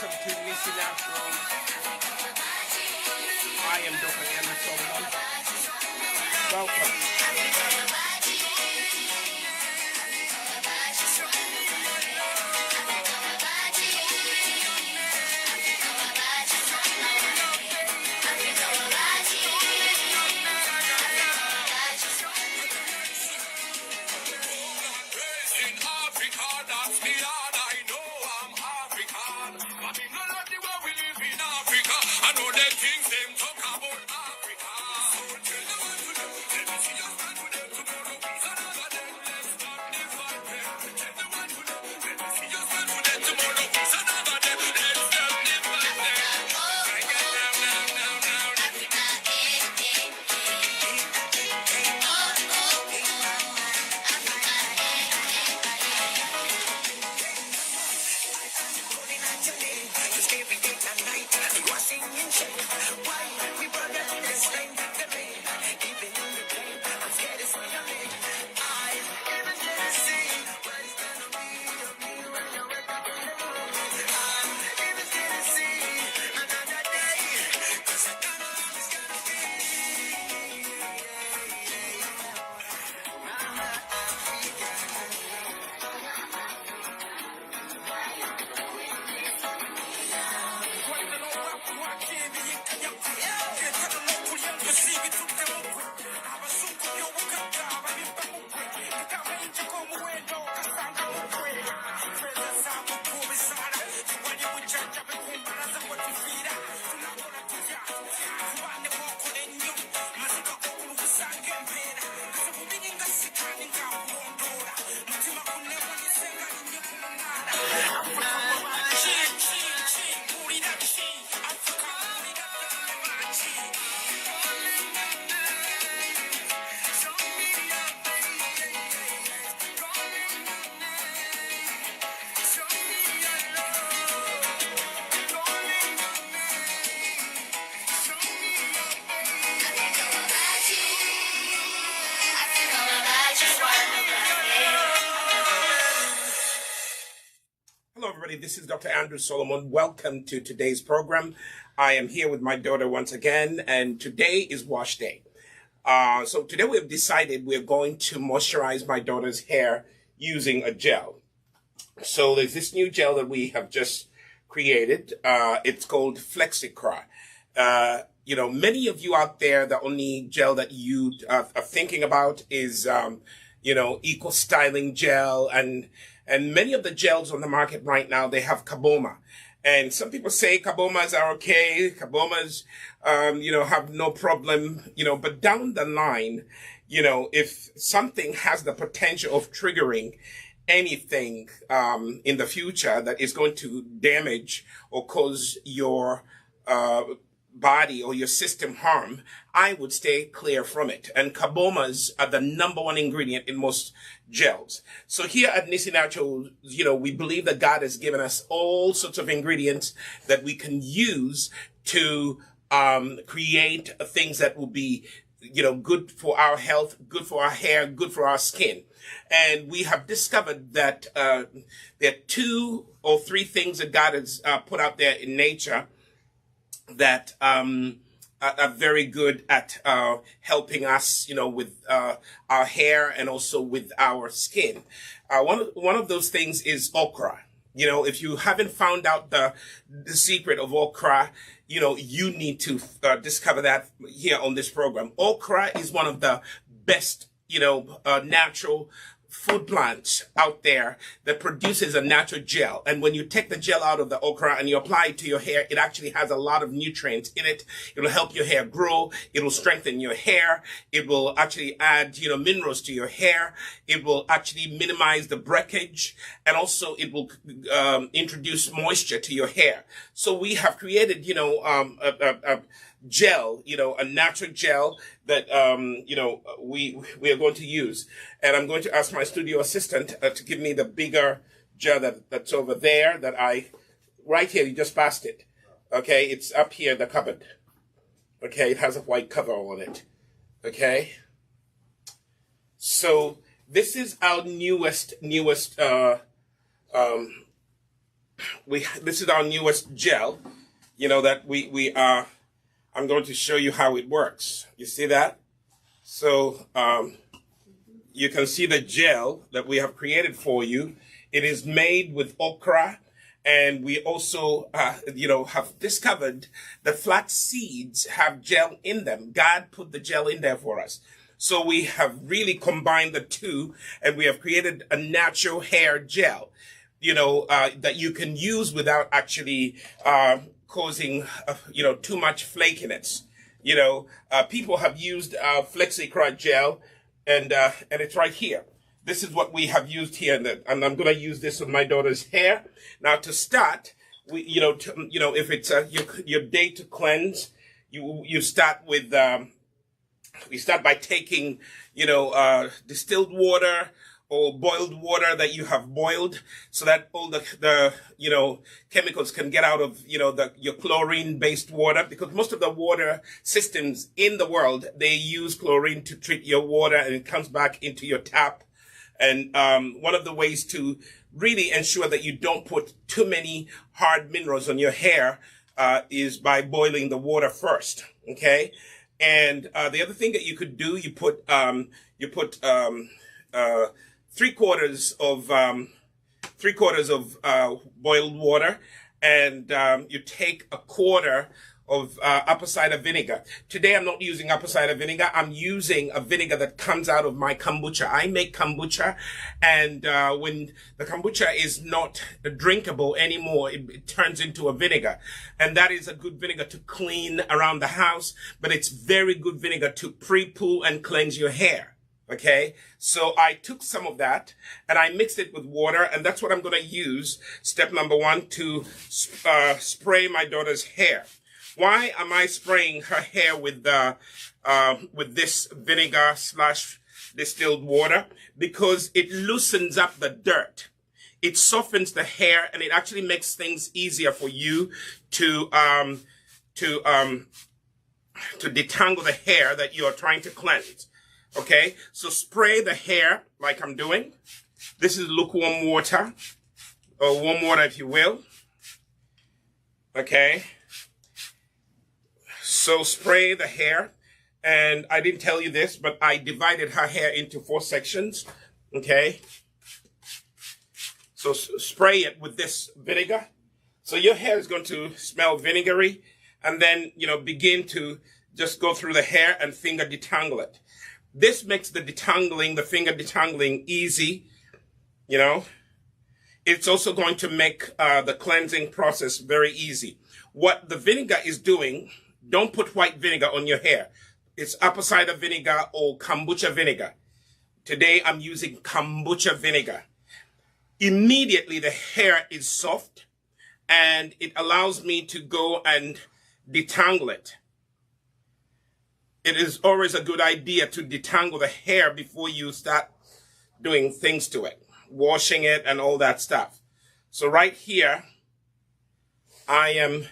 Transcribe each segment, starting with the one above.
welcome to Nissi Naturals. I am Dr. Andrew Solomon. Welcome. Hello, everybody. This is Dr. Andrew Solomon. Welcome to today's program. I am here with my daughter once again, and today is wash day. So today we have decided we're going to moisturize my daughter's hair using a gel. So there's this new gel that we have just created. It's called Flexikra. Many of you out there, the only gel that you are thinking about is, Eco Styling Gel, and many of the gels on the market right now, they have Kaboma. And some people say Kabomas are okay, Kabomas, have no problem, but down the line, if something has the potential of triggering anything in the future that is going to damage or cause your body or your system harm, I would stay clear from it. And Kabomas are the #1 ingredient in most gels. So here at Nissi Naturals, we believe that God has given us all sorts of ingredients that we can use to create things that will be, good for our health, good for our hair, good for our skin. And we have discovered that there are 2 or 3 things that God has put out there in nature that are very good at helping us, with our hair and also with our skin. One of those things is okra. If you haven't found out the secret of okra, you need to discover that here on this program. Okra is one of the best, natural food plants out there that produces a natural gel. And when you take the gel out of the okra and you apply it to your hair, it actually has a lot of nutrients in it. It will help your hair grow. It will strengthen your hair. It will actually add, minerals to your hair. It will actually minimize the breakage. And also it will introduce moisture to your hair. So we have created, a gel, a natural gel that, we are going to use. And I'm going to ask my studio assistant to give me the bigger gel that's over there right here, you just passed it. Okay, it's up here in the cupboard. Okay, it has a white cover on it. Okay. So this is our newest this is our newest gel, that we are. I'm going to show you how it works. You see that? So you can see the gel that we have created for you. It is made with okra, and we also, have discovered that flax seeds have gel in them. God put the gel in there for us. So we have really combined the two, and we have created a natural hair gel, that you can use without actually causing, too much flakiness. People have used Flexikra gel, and it's right here. This is what we have used here, and I'm going to use this on my daughter's hair. Now, to start, if it's your day to cleanse, you start with we start by taking distilled water or boiled water that you have boiled, so that all the chemicals can get out of your chlorine based water, because most of the water systems in the world, they use chlorine to treat your water, and it comes back into your tap. And one of the ways to really ensure that you don't put too many hard minerals on your hair is by boiling the water first. Okay. And the other thing that you could do, you put 3/4 of boiled water, and you take 1/4 of apple cider vinegar. Today I'm not using apple cider vinegar. I'm using a vinegar that comes out of my kombucha. I make kombucha, and when the kombucha is not drinkable anymore, it turns into a vinegar. And that is a good vinegar to clean around the house, but it's very good vinegar to pre-poo and cleanse your hair. Okay, so I took some of that and I mixed it with water, and that's what I'm going to use, step number 1, to spray my daughter's hair. Why am I spraying her hair with this vinegar / distilled water? Because it loosens up the dirt. It softens the hair, and it actually makes things easier for you to detangle the hair that you are trying to cleanse. Okay, so spray the hair like I'm doing. This is lukewarm water, or warm water if you will. Okay, so spray the hair, and I didn't tell you this, but I divided her hair into 4 sections. Okay, so spray it with this vinegar. So your hair is going to smell vinegary, and then begin to just go through the hair and finger detangle it. This makes the finger detangling easy. It's also going to make the cleansing process very easy. What the vinegar is doing, don't put white vinegar on your hair. It's apple cider vinegar or kombucha vinegar. Today I'm using kombucha vinegar. Immediately the hair is soft, and it allows me to go and detangle it. It is always a good idea to detangle the hair before you start doing things to it, washing it and all that stuff. So right here, I am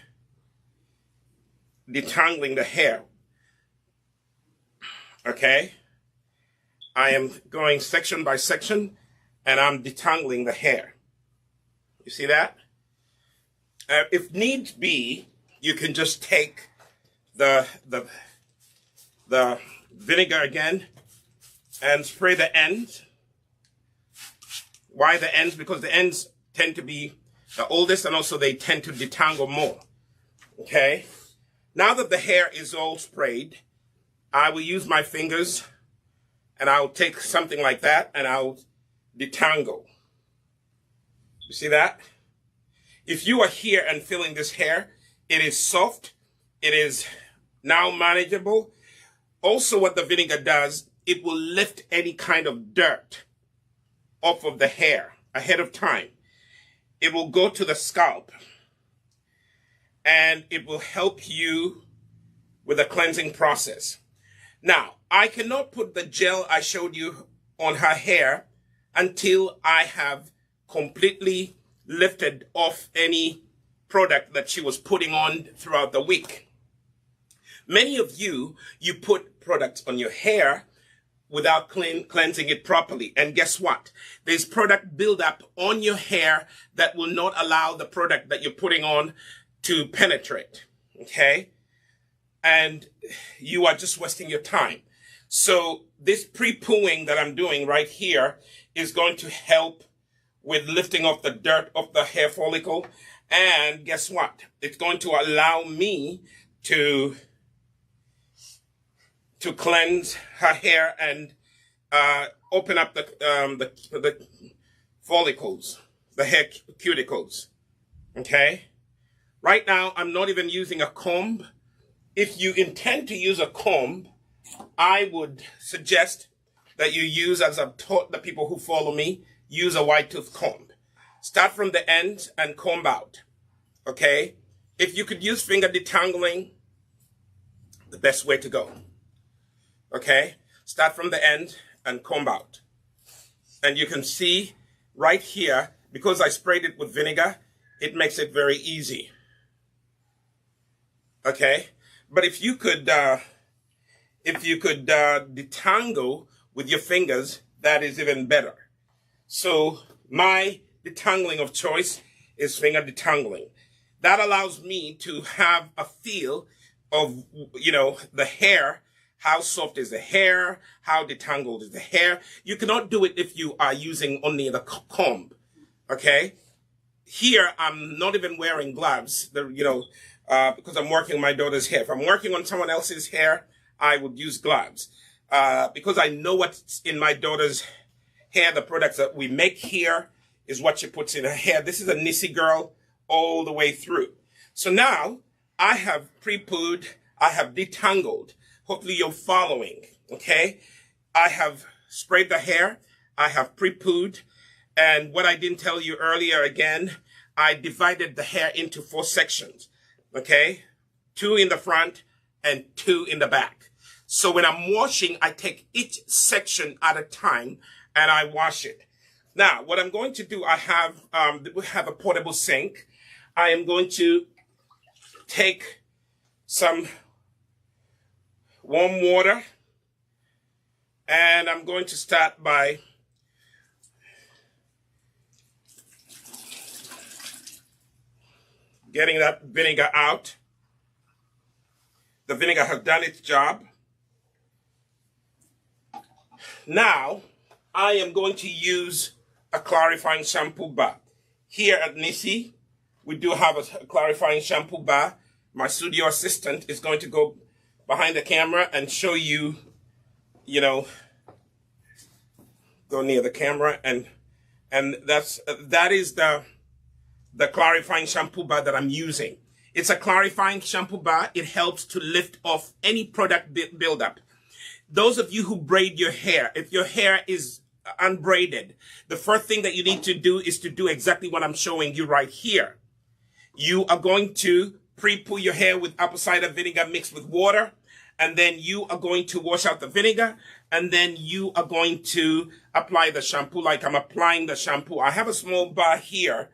detangling the hair. Okay? I am going section by section, and I'm detangling the hair. You see that? If needs be, you can just take the vinegar again and spray the ends. Why the ends? Because the ends tend to be the oldest, and also they tend to detangle more. Okay? Now that the hair is all sprayed, I will use my fingers, and I'll take something like that, and I'll detangle. You see that? If you are here and feeling this hair, it is soft. It is now manageable. Also, what the vinegar does, it will lift any kind of dirt off of the hair ahead of time. It will go to the scalp, and it will help you with the cleansing process. Now, I cannot put the gel I showed you on her hair until I have completely lifted off any product that she was putting on throughout the week. Many of you put products on your hair without cleansing it properly. And guess what? There's product buildup on your hair that will not allow the product that you're putting on to penetrate. Okay? And you are just wasting your time. So this pre-pooing that I'm doing right here is going to help with lifting off the dirt off the hair follicle. And guess what? It's going to allow me to cleanse her hair and open up the follicles, the hair cuticles. Okay? Right now, I'm not even using a comb. If you intend to use a comb, I would suggest that you use, as I've taught the people who follow me, use a wide tooth comb. Start from the end and comb out. Okay? If you could use finger detangling, the best way to go. Okay? Start from the end and comb out. And you can see right here, because I sprayed it with vinegar, it makes it very easy. Okay? But if you could detangle with your fingers, that is even better. So my detangling of choice is finger detangling. That allows me to have a feel of, the hair. How soft is the hair? How detangled is the hair? You cannot do it if you are using only the comb. Okay? Here, I'm not even wearing gloves, because I'm working on my daughter's hair. If I'm working on someone else's hair, I would use gloves. Because I know what's in my daughter's hair, the products that we make here is what she puts in her hair. This is a Nissi girl all the way through. So now I have pre-pooed, I have detangled. Hopefully you're following, okay? I have sprayed the hair, I have pre-pooed, and what I didn't tell you earlier again, I divided the hair into 4 sections, okay? 2 in the front and 2 in the back. So when I'm washing, I take each section at a time and I wash it. Now, what I'm going to do, we have a portable sink. I am going to take some warm water, and I'm going to start by getting that vinegar out. The vinegar has done its job. Now, I am going to use a clarifying shampoo bar. Here at Nissi, we do have a clarifying shampoo bar. My studio assistant is going to go behind the camera and show you, go near the camera, and that is the clarifying shampoo bar that I'm using. It's a clarifying shampoo bar. It helps to lift off any product buildup. Those of you who braid your hair, if your hair is unbraided, the first thing that you need to do is to do exactly what I'm showing you right here. You are going to pre-poo your hair with apple cider vinegar mixed with water, and then you are going to wash out the vinegar, and then you are going to apply the shampoo like I'm applying the shampoo. I have a small bar here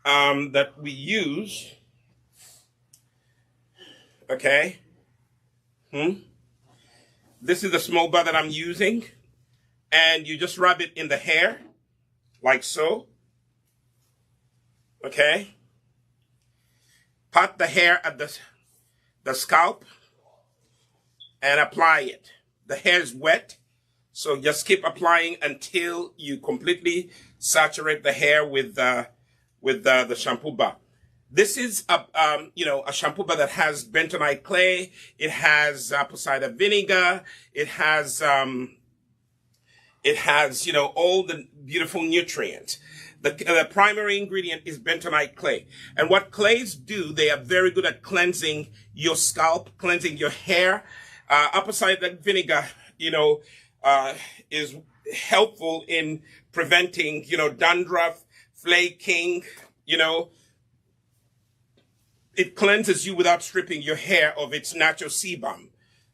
that we use. Okay. This is the small bar that I'm using, and you just rub it in the hair like so. Okay. Pat the hair at the scalp and apply it. The hair is wet, so just keep applying until you completely saturate the hair with the shampoo bar. This is a shampoo bar that has bentonite clay. It has apple cider vinegar. It has all the beautiful nutrients. The primary ingredient is bentonite clay. And what clays do, they are very good at cleansing your scalp, cleansing your hair. Apple cider vinegar, is helpful in preventing, dandruff, flaking, It cleanses you without stripping your hair of its natural sebum,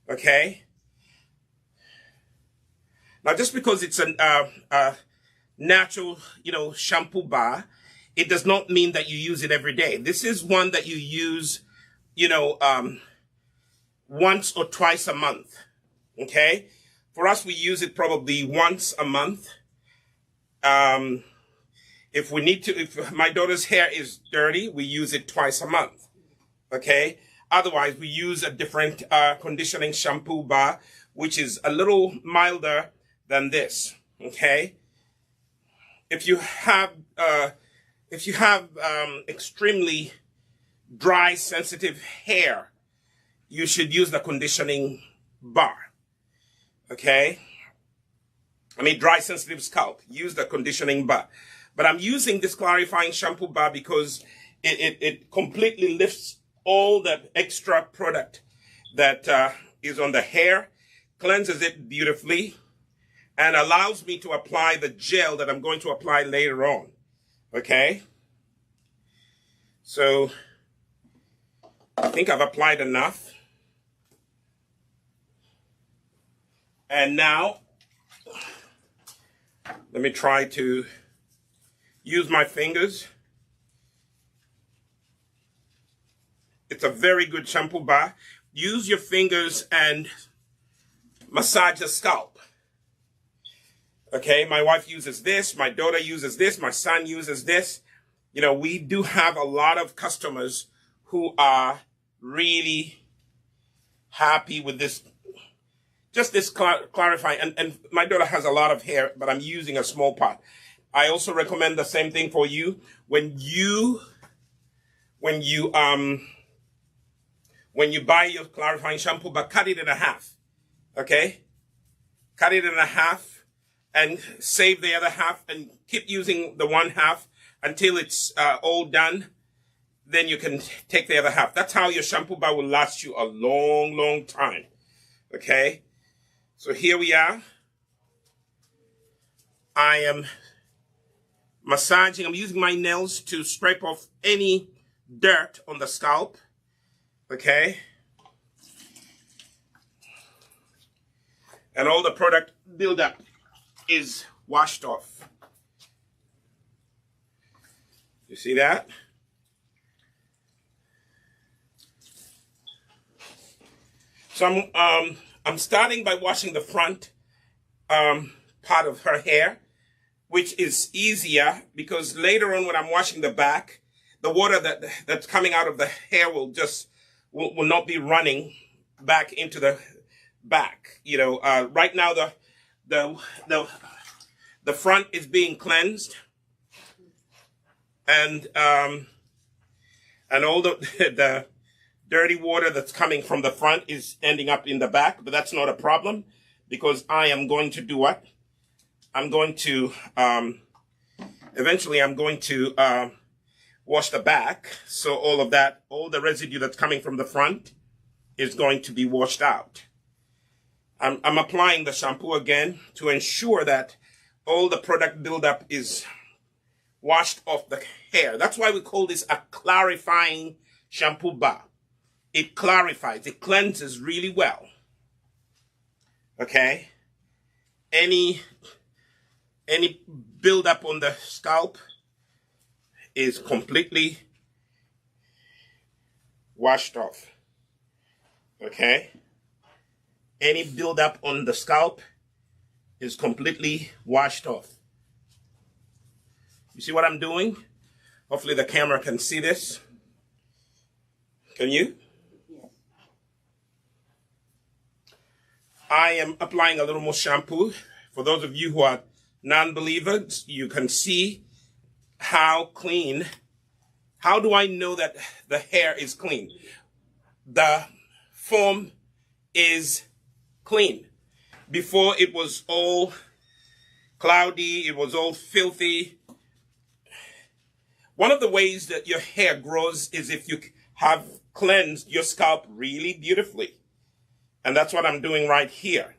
okay? Now, just because it's a natural, shampoo bar, it does not mean that you use it every day. This is one that you use, once or twice a month, okay? For us, we use it probably once a month. If we need to, if my daughter's hair is dirty, we use it twice a month. Okay. Otherwise, we use a different conditioning shampoo bar, which is a little milder than this. Okay. If you have extremely dry, sensitive hair, you should use the conditioning bar. Okay. I mean, dry, sensitive scalp, use the conditioning bar. But I'm using this clarifying shampoo bar because it completely lifts all that extra product that is on the hair, cleanses it beautifully, and allows me to apply the gel that I'm going to apply later on. Okay? So, I think I've applied enough. And now, let me try to use my fingers. It's a very good shampoo bar. Use your fingers and massage the scalp. Okay, my wife uses this, my daughter uses this, my son uses this. You know, we do have a lot of customers who are really happy with this, just this clarifying. And my daughter has a lot of hair, but I'm using a small part. I also recommend the same thing for you. When you buy your clarifying shampoo, but cut it in half. Okay? Cut it in half and save the other half and keep using the one half until it's all done. Then you can take the other half. That's how your shampoo bar will last you a long, long time. Okay? So here we are. I am massaging. I'm using my nails to scrape off any dirt on the scalp. Okay? And all the product buildup is washed off. You see that? So I'm starting by washing the front part of her hair, which is easier because later on when I'm washing the back, the water that's coming out of the hair will not be running back into the back. You know, right now the front is being cleansed, and all the dirty water that's coming from the front is ending up in the back, but that's not a problem because I am going to do what? I'm going to, eventually I'm going to wash the back. So all the residue that's coming from the front is going to be washed out. I'm applying the shampoo again to ensure that all the product buildup is washed off the hair. That's why we call this a clarifying shampoo bar. It clarifies, it cleanses really well. Okay? Any buildup on the scalp is completely washed off. Okay? Any buildup on the scalp is completely washed off. You see what I'm doing? Hopefully the camera can see this. Can you? I am applying a little more shampoo. For those of you who are non-believers, you can see how clean. How do I know that the hair is clean? The foam is clean. Before it was all cloudy, it was all filthy. One of the ways that your hair grows is if you have cleansed your scalp really beautifully. And that's what I'm doing right here.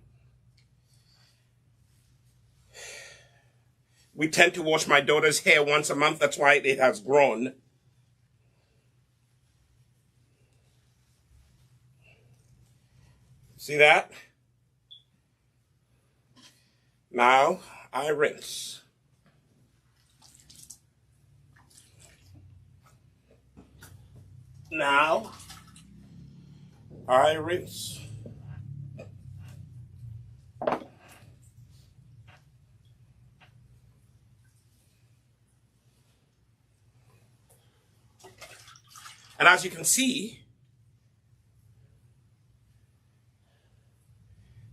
We tend to wash my daughter's hair once a month. That's why it has grown. See that? Now I rinse. Now I rinse. And as you can see,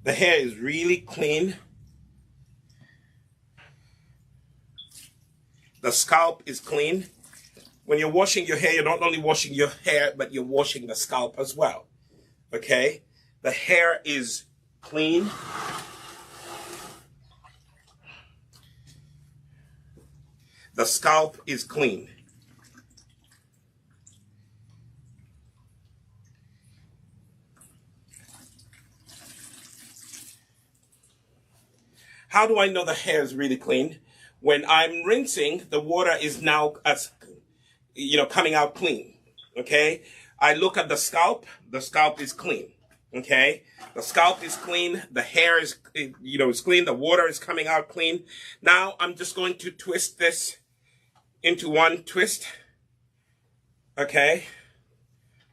the hair is really clean. The scalp is clean. When you're washing your hair, you're not only washing your hair, but you're washing the scalp as well. Okay? The hair is clean. The scalp is clean. How do I know the hair is really clean? When I'm rinsing, the water is now, coming out clean. Okay? I look at the scalp is clean. Okay? The scalp is clean. The hair is, is clean. The water is coming out clean. Now I'm just going to twist this into one twist. Okay?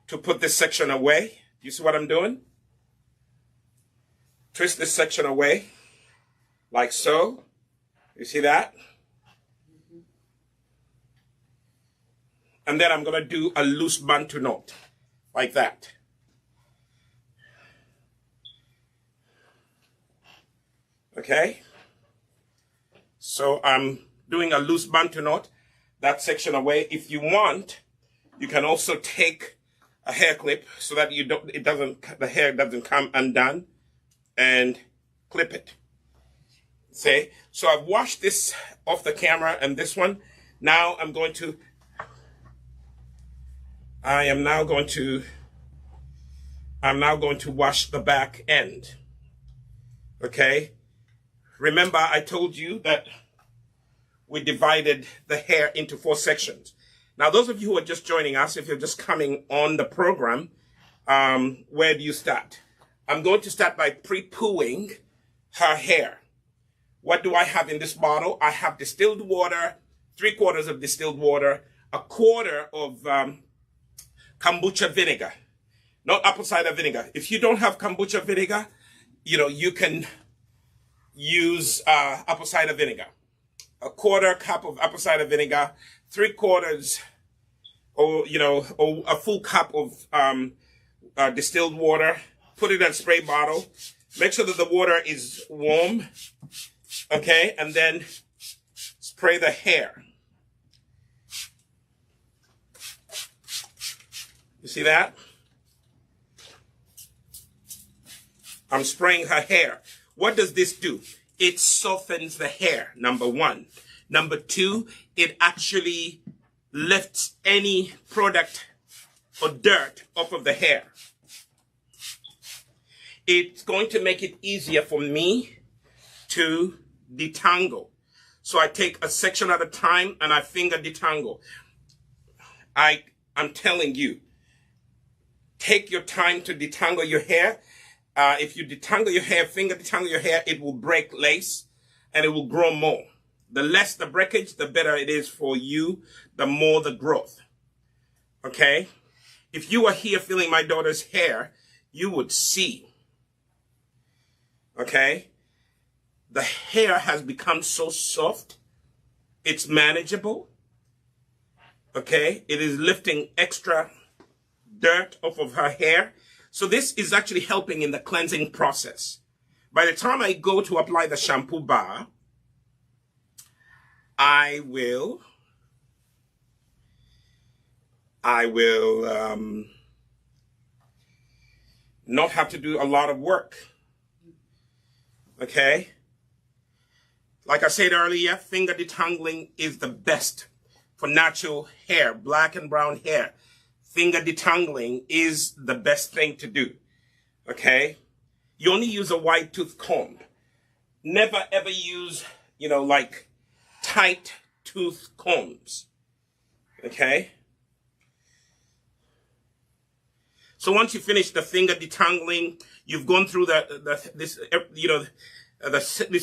To put this section away. You see what I'm doing? Twist this section away. Like so. You see that? And then I'm going to do a loose bantu knot. Like that. Okay? So I'm doing a loose bantu knot. That section away. If you want, you can also take a hair clip so that the hair doesn't come undone, and clip it. See? So I've washed this off the camera and this one. Now I'm now going to wash the back end. Okay? Remember, I told you that we divided the hair into 4 sections. Now, those of you who are just joining us, if you're just coming on the program, where do you start? I'm going to start by pre-pooing her hair. What do I have in this bottle? I have distilled water, 3/4 of distilled water, 1/4 of kombucha vinegar, not apple cider vinegar. If you don't have kombucha vinegar, you can use apple cider vinegar. 1/4 cup of apple cider vinegar, 3/4 or a full cup of distilled water. Put it in a spray bottle. Make sure that the water is warm. Okay, and then spray the hair. You see that? I'm spraying her hair. What does this do? It softens the hair, number 1. Number 2, it actually lifts any product or dirt off of the hair. It's going to make it easier for me to detangle. So I take a section at a time and I finger detangle. I'm telling you, take your time to detangle your hair. If you detangle your hair, finger detangle your hair, it will break lace and it will grow more. The less the breakage, the better it is for you, the more the growth. Okay? If you were here feeling my daughter's hair, you would see. Okay? The hair has become so soft. It's manageable. Okay? It is lifting extra dirt off of her hair. So this is actually helping in the cleansing process. By the time I go to apply the shampoo bar, I will not have to do a lot of work. Okay? Like I said earlier, finger detangling is the best for natural hair, black and brown hair. Finger detangling is the best thing to do. Okay? You only use a wide tooth comb. Never ever use, like tight tooth combs. Okay? So once you finish the finger detangling, you've gone through this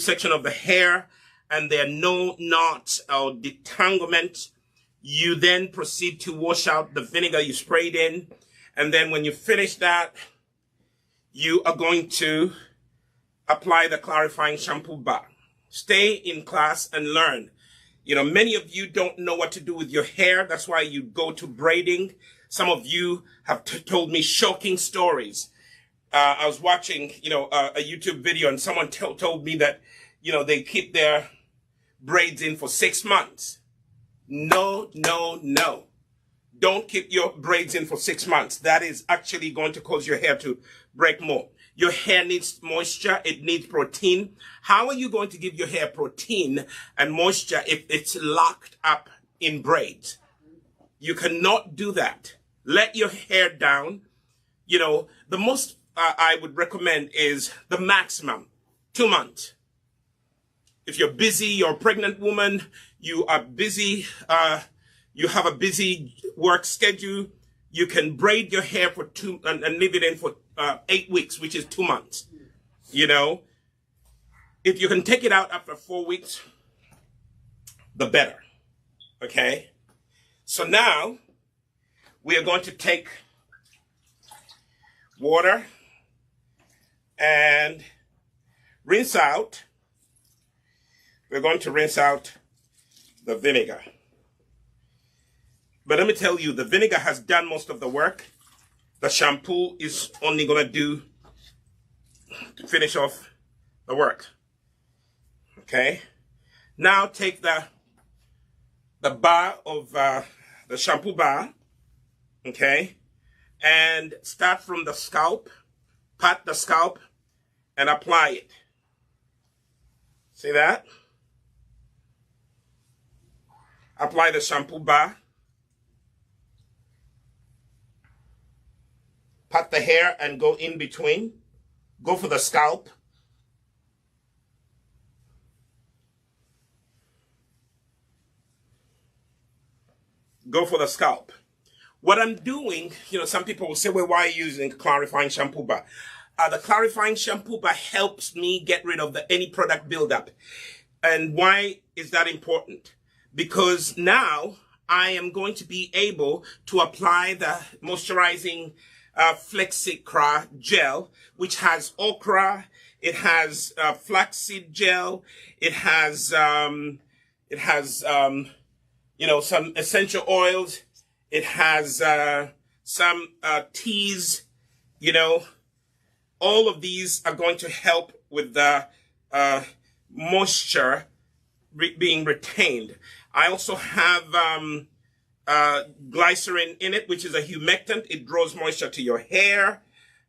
section of the hair, and there are no knots or detanglement. You then proceed to wash out the vinegar you sprayed in, and then when you finish that, you are going to apply the clarifying shampoo bar. Stay in class and learn. Many of you don't know what to do with your hair. That's why you go to braiding. Some of you have told me shocking stories. I was watching, a YouTube video, and someone told me that, they keep their braids in for 6 months. No, no, no. Don't keep your braids in for 6 months. That is actually going to cause your hair to break more. Your hair needs moisture. It needs protein. How are you going to give your hair protein and moisture if it's locked up in braids? You cannot do that. Let your hair down. The most I would recommend is the maximum 2 months. If you're busy, you're a pregnant woman, you are busy, you have a busy work schedule, you can braid your hair for and leave it in for 8 weeks, which is 2 months. If you can take it out after 4 weeks, the better. Okay? So now we are going to take water and rinse out. We're going to rinse out the vinegar. But let me tell you, the vinegar has done most of the work. The shampoo is only going to finish off the work. Okay? Now take the bar of the shampoo bar, okay? And start from the scalp, pat the scalp, and apply it. See that? Apply the shampoo bar. Pat the hair and go in between. Go for the scalp. Go for the scalp. What I'm doing, some people will say, well, why are you using clarifying shampoo bar? The clarifying shampoo bar helps me get rid of any product buildup. And why is that important? Because now I am going to be able to apply the moisturizing Flexikra gel, which has okra, it has flaxseed gel, it has some essential oils, it has some teas, all of these are going to help with the moisture being retained. I also have glycerin in it, which is a humectant. It draws moisture to your hair.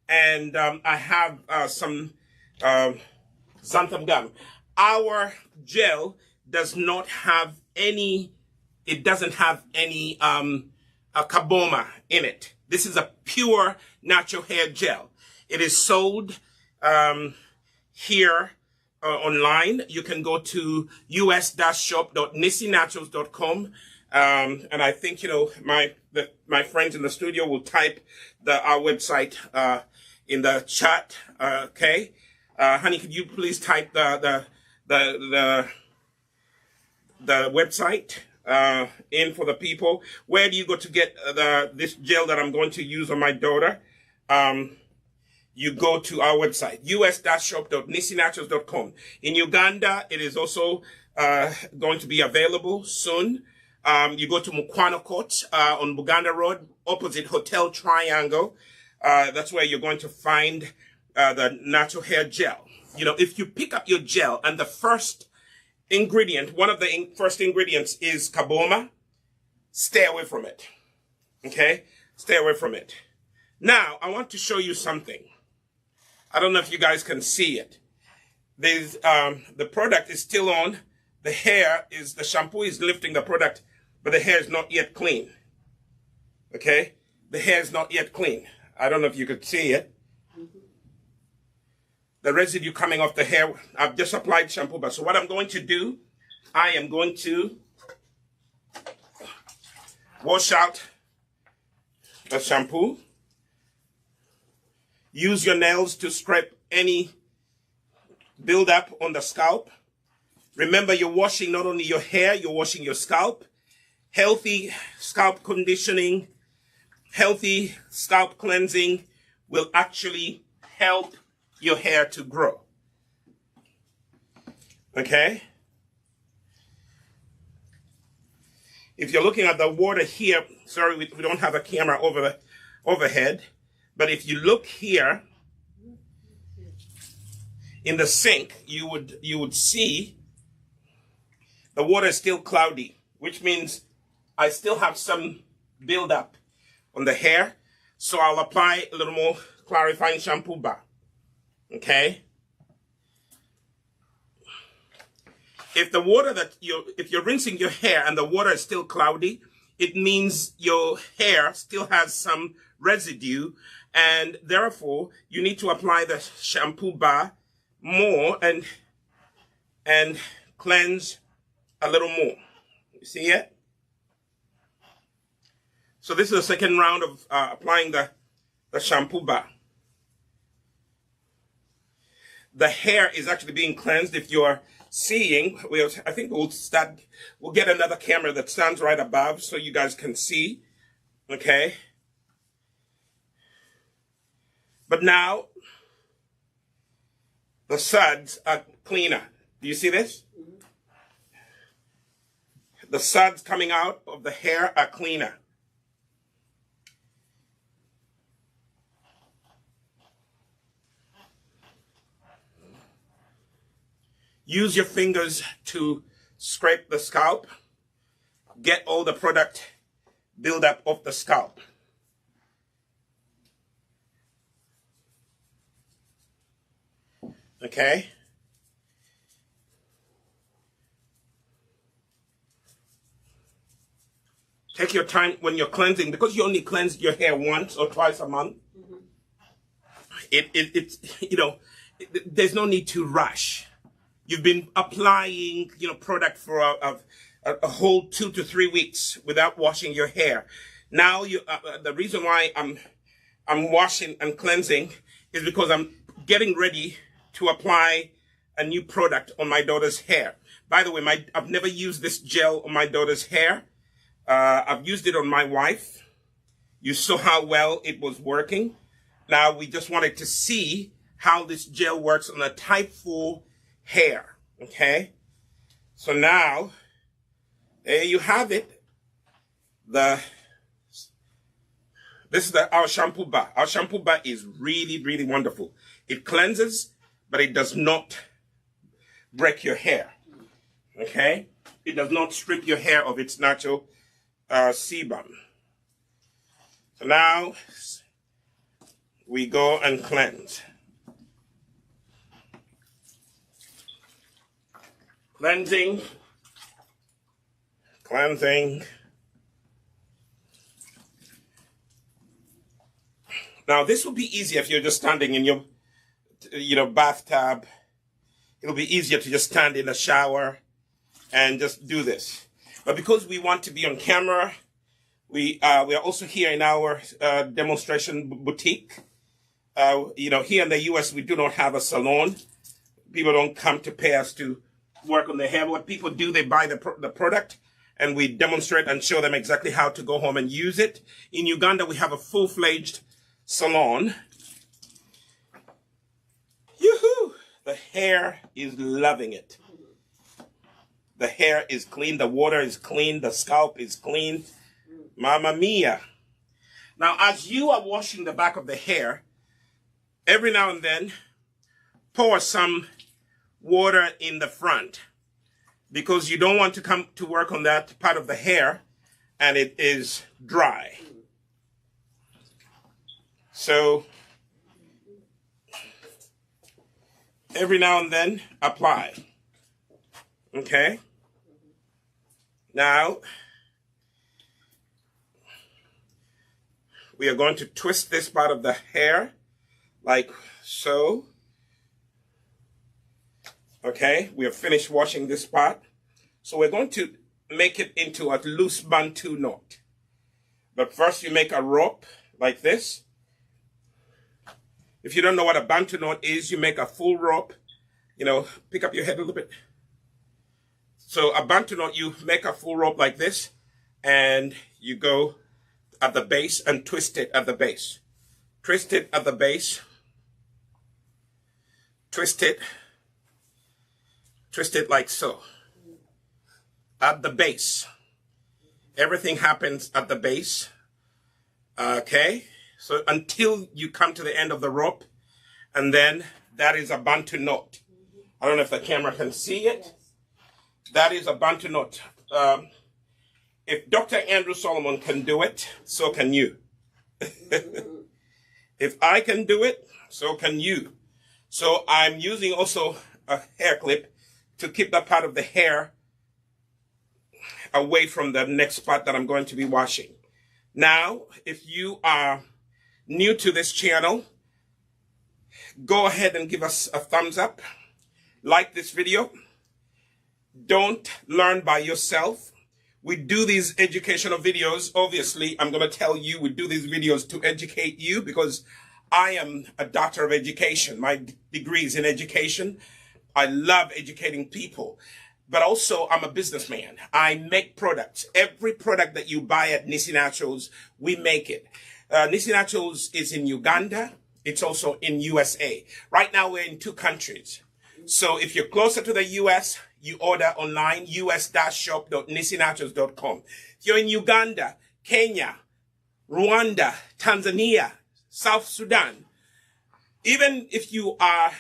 And I have some xanthan gum. Our gel does not have any, it doesn't have any carboma in it. This is a pure natural hair gel. It is sold here online. You can go to us-shop.nissinaturals.com. And I think, my friends in the studio will type our website in the chat. Okay. Honey, could you please type the website in for the people? Where do you go to get this gel that I'm going to use on my daughter? You go to our website, us-shop.nissinaturals.com. In Uganda, it is also going to be available soon. You go to Mukwano Court on Buganda Road, opposite Hotel Triangle. That's where you're going to find the natural hair gel. If you pick up your gel and the first ingredient, one of the first ingredients is carboma, stay away from it. Okay? Stay away from it. Now, I want to show you something. I don't know if you guys can see it. There's the product is still on. The shampoo is lifting the product, but the hair is not yet clean. Okay? The hair is not yet clean. I don't know if you could see it. The residue coming off the hair, I've just applied shampoo, but so what I'm going to do, I am going to wash out the shampoo. Use your nails to scrape any buildup on the scalp. Remember, you're washing not only your hair, you're washing your scalp. Healthy scalp conditioning, healthy scalp cleansing will actually help your hair to grow. Okay? if you're looking at the water here, sorry, we don't have a camera overhead, but if you look here in the sink, you would see the water is still cloudy, which means I still have some buildup on the hair. So I'll apply a little more clarifying shampoo bar. Okay. If the water if you're rinsing your hair and the water is still cloudy, it means your hair still has some residue, and therefore you need to apply the shampoo bar more and cleanse a little more. You see it? So this is the second round of applying the shampoo bar. The hair is actually being cleansed. If you're seeing, I think we'll get another camera that stands right above so you guys can see. Okay. But now the suds are cleaner. Do you see this? The suds coming out of the hair are cleaner. Use your fingers to scrape the scalp. Get all the product buildup off the scalp. Okay? Take your time when you're cleansing, because you only cleanse your hair once or twice a month. There's no need to rush. You've been applying, product for a whole 2 to 3 weeks without washing your hair. Now, the reason why I'm washing and cleansing is because I'm getting ready to apply a new product on my daughter's hair. By the way, I've never used this gel on my daughter's hair. I've used it on my wife. You saw how well it was working. Now, we just wanted to see how this gel works on a type 4 hair. Okay? So now, there you have it. This is our shampoo bar. Our shampoo bar is really, really wonderful. It cleanses, but it does not break your hair. Okay? It does not strip your hair of its natural sebum. So now we go and cleanse. Cleansing. Now this will be easier if you're just standing in your bathtub. It'll be easier to just stand in the shower and just do this. But because we want to be on camera, we are also here in our demonstration boutique. Here in the US, we do not have a salon. People don't come to pay us to work on their hair. What people do, they buy the product, and we demonstrate and show them exactly how to go home and use it. In Uganda, we have a full-fledged salon. Yoo-hoo! The hair is loving it. The hair is clean, the water is clean, the scalp is clean. Mamma mia. Now, as you are washing the back of the hair, every now and then, pour some water in the front, because you don't want to come to work on that part of the hair and it is dry. So, every now and then, apply. Okay? Now, we are going to twist this part of the hair like so. Okay, we have finished washing this part. So we're going to make it into a loose Bantu knot. But first you make a rope like this. If you don't know what a Bantu knot is, you make a full rope. Pick up your head a little bit. So a Bantu knot, you make a full rope like this, and you go at the base and twist it at the base. Twist it at the base. Twist it like so. At the base. Everything happens at the base. Okay. So until you come to the end of the rope, and then that is a Bantu knot. I don't know if the camera can see it. Yes. That is a Bantu knot. If Dr. Andrew Solomon can do it, so can you. If I can do it, so can you. So I'm using also a hair clip to keep that part of the hair away from the next spot that I'm going to be washing. Now, if you are new to this channel, go ahead and give us a thumbs up. Like this video. Don't learn by yourself. We do these educational videos. Obviously, I'm going to tell you we do these videos to educate you because I am a doctor of education. My degree is in education. I love educating people. But also, I'm a businessman. I make products. Every product that you buy at Nissi Naturals, we make it. Nissi Naturals is in Uganda. It's also in USA. Right now, we're in 2 countries. So if you're closer to the US, you order online, us-shop.nissinaturals.com. If you're in Uganda, Kenya, Rwanda, Tanzania, South Sudan, even if you are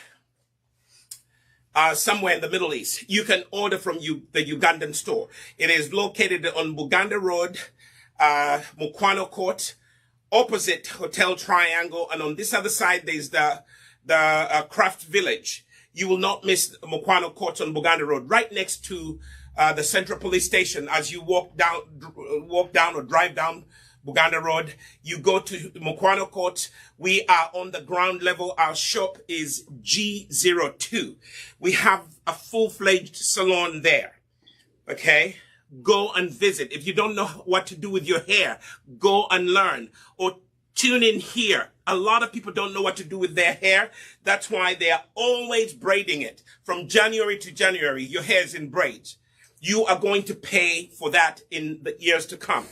somewhere in the Middle East, you can order from the Ugandan store. It is located on Buganda Road, Mukwano Court, opposite Hotel Triangle, and on this other side there's the Craft Village. You will not miss Mukwano Court on Buganda Road, right next to the Central Police Station. As you walk down or drive down Buganda Road, you go to Mukwano Court. We are on the ground level. Our shop is G02. We have a full-fledged salon there. Okay? Go and visit. If you don't know what to do with your hair, go and learn. Or tune in here. A lot of people don't know what to do with their hair. That's why they are always braiding it. From January to January, your hair is in braids. You are going to pay for that in the years to come.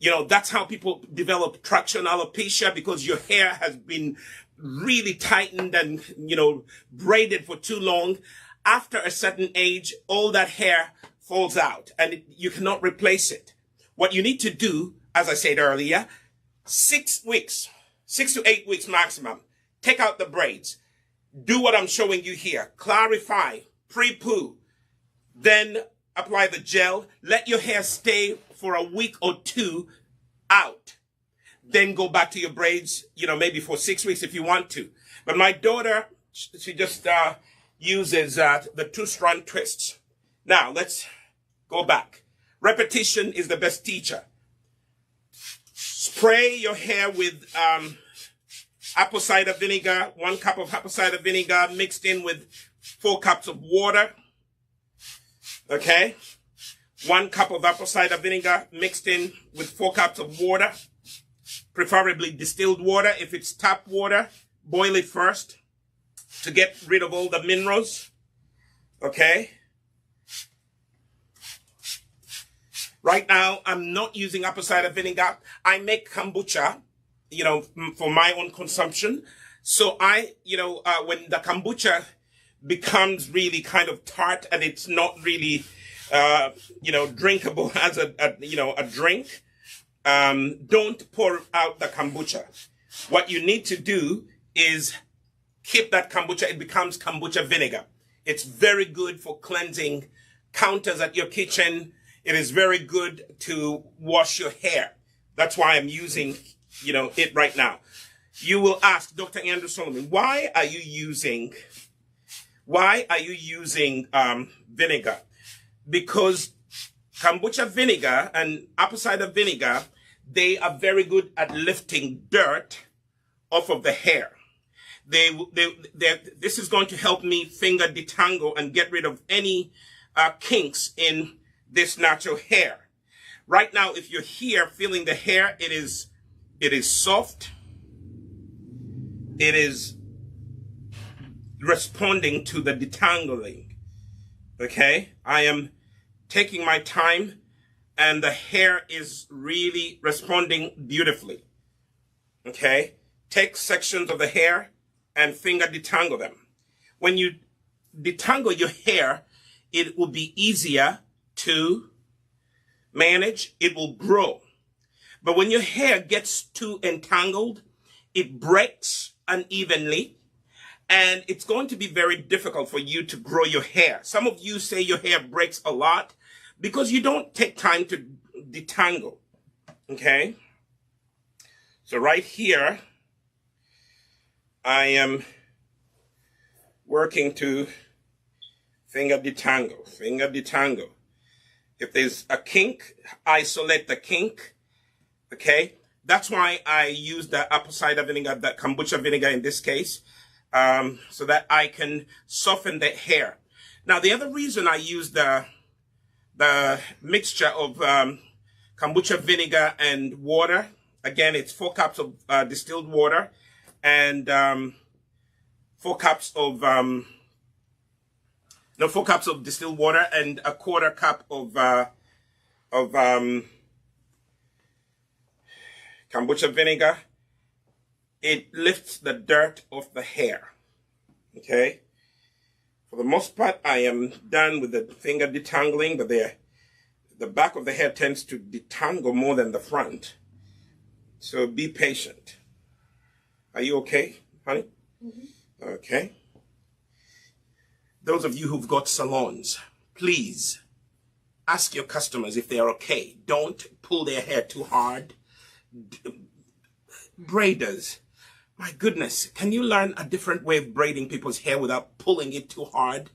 You know, that's how people develop traction alopecia, because your hair has been really tightened and, you know, braided for too long. After a certain age, all that hair falls out and you cannot replace it. What you need to do, as I said earlier, 6 weeks, 6 to 8 weeks maximum. Take out the braids. Do what I'm showing you here. Clarify, pre-poo. Then apply the gel. Let your hair stay for a week or 2 out. Then go back to your braids, you know, maybe for 6 weeks if you want to. But my daughter, she just uses the 2-strand twists. Now, let's go back. Repetition is the best teacher. Spray your hair with apple cider vinegar, 1 cup of apple cider vinegar mixed in with 4 cups of water. Okay? 1 cup of apple cider vinegar mixed in with 4 cups of water. Preferably distilled water. If it's tap water, boil it first to get rid of all the minerals. Okay? Right now, I'm not using apple cider vinegar. I make kombucha, you know, for my own consumption. So when the kombucha becomes really kind of tart and it's not really, drinkable as a drink, don't pour out the kombucha. What you need to do is keep that kombucha. It becomes kombucha vinegar. It's very good for cleansing counters at your kitchen. It is very good to wash your hair. That's why I'm using, it right now. You will ask, Dr. Andrew Solomon, why are you using vinegar? Because kombucha vinegar and apple cider vinegar, they are very good at lifting dirt off of the hair. This is going to help me finger detangle and get rid of any kinks in this natural hair. Right now, if you're here feeling the hair, it is soft. It is responding to the detangling. Okay? I am taking my time and the hair is really responding beautifully. Okay? Take sections of the hair and finger detangle them. When you detangle your hair, it will be easier to manage, it will grow. But when your hair gets too entangled, it breaks unevenly, and it's going to be very difficult for you to grow your hair. Some of you say your hair breaks a lot because you don't take time to detangle. Okay? So right here, I am working to finger detangle. If there's a kink, isolate the kink. Okay? That's why I use the apple cider vinegar, the kombucha vinegar in this case, so that I can soften the hair. Now, the other reason I use the mixture of kombucha vinegar and water, again, it's 4 cups of distilled water and 4 cups of 4 cups of distilled water and a 1/4 cup of kombucha vinegar. It lifts the dirt off the hair. Okay? For the most part, I am done with the finger detangling, but the back of the hair tends to detangle more than the front. So be patient. Are you okay, honey? Mm-hmm. Okay. Those of you who've got salons, please ask your customers if they're okay. Don't pull their hair too hard. Braiders, my goodness, can you learn a different way of braiding people's hair without pulling it too hard?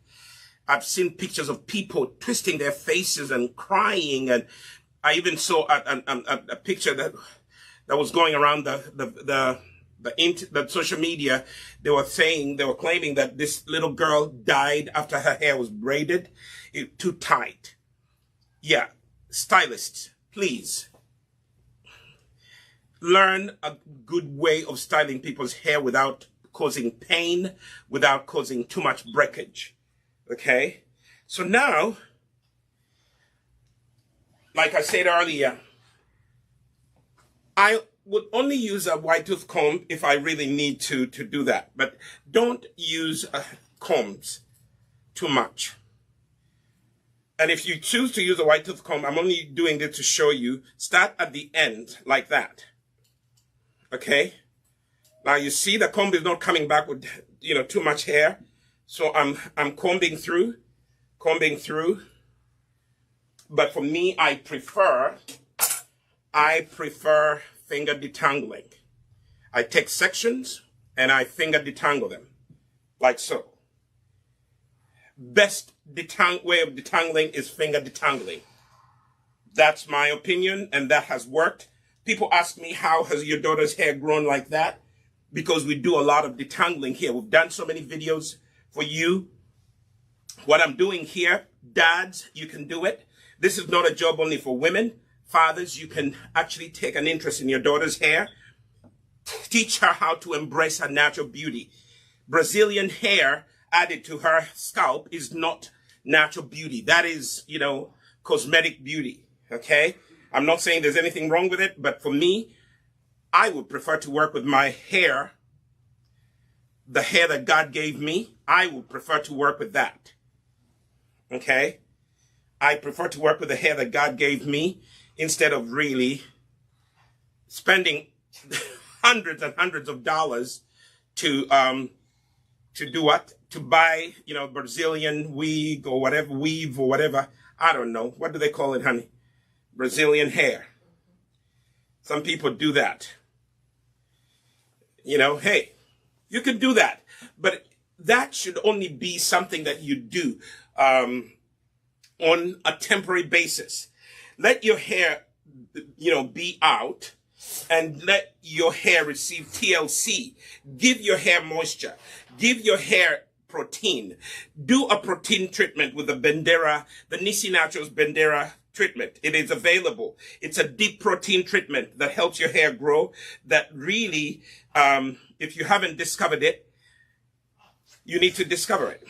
I've seen pictures of people twisting their faces and crying, and I even saw a picture that was going around the social media. They were claiming that this little girl died after her hair was braided too tight. Yeah, stylists, please learn a good way of styling people's hair without causing pain, without causing too much breakage. Okay? So now, like I said earlier, I would only use a white tooth comb if I really need to do that. But don't use combs too much. And if you choose to use a white tooth comb, I'm only doing this to show you, start at the end like that. Okay? Now you see the comb is not coming back with, too much hair. So I'm combing through. But for me, I prefer finger detangling. I take sections and I finger detangle them, like so. Best way of detangling is finger detangling. That's my opinion, and that has worked. People ask me, how has your daughter's hair grown like that? Because we do a lot of detangling here. We've done so many videos for you. What I'm doing here, dads, you can do it. This is not a job only for women. Fathers, you can actually take an interest in your daughter's hair. Teach her how to embrace her natural beauty. Brazilian hair added to her scalp is not natural beauty. That is, cosmetic beauty, okay? I'm not saying there's anything wrong with it, but for me, I would prefer to work with my hair, the hair that God gave me. I would prefer to work with that, okay? I prefer to work with the hair that God gave me instead of really spending hundreds and hundreds of dollars to do what? To buy, Brazilian wig or whatever, weave or whatever. I don't know. What do they call it, honey? Brazilian hair. Some people do that. Hey, you could do that. But that should only be something that you do on a temporary basis. Let your hair, be out and let your hair receive TLC. Give your hair moisture. Give your hair protein. Do a protein treatment with the Nissi Naturals Bendera treatment. It is available. It's a deep protein treatment that helps your hair grow, that really, if you haven't discovered it, you need to discover it.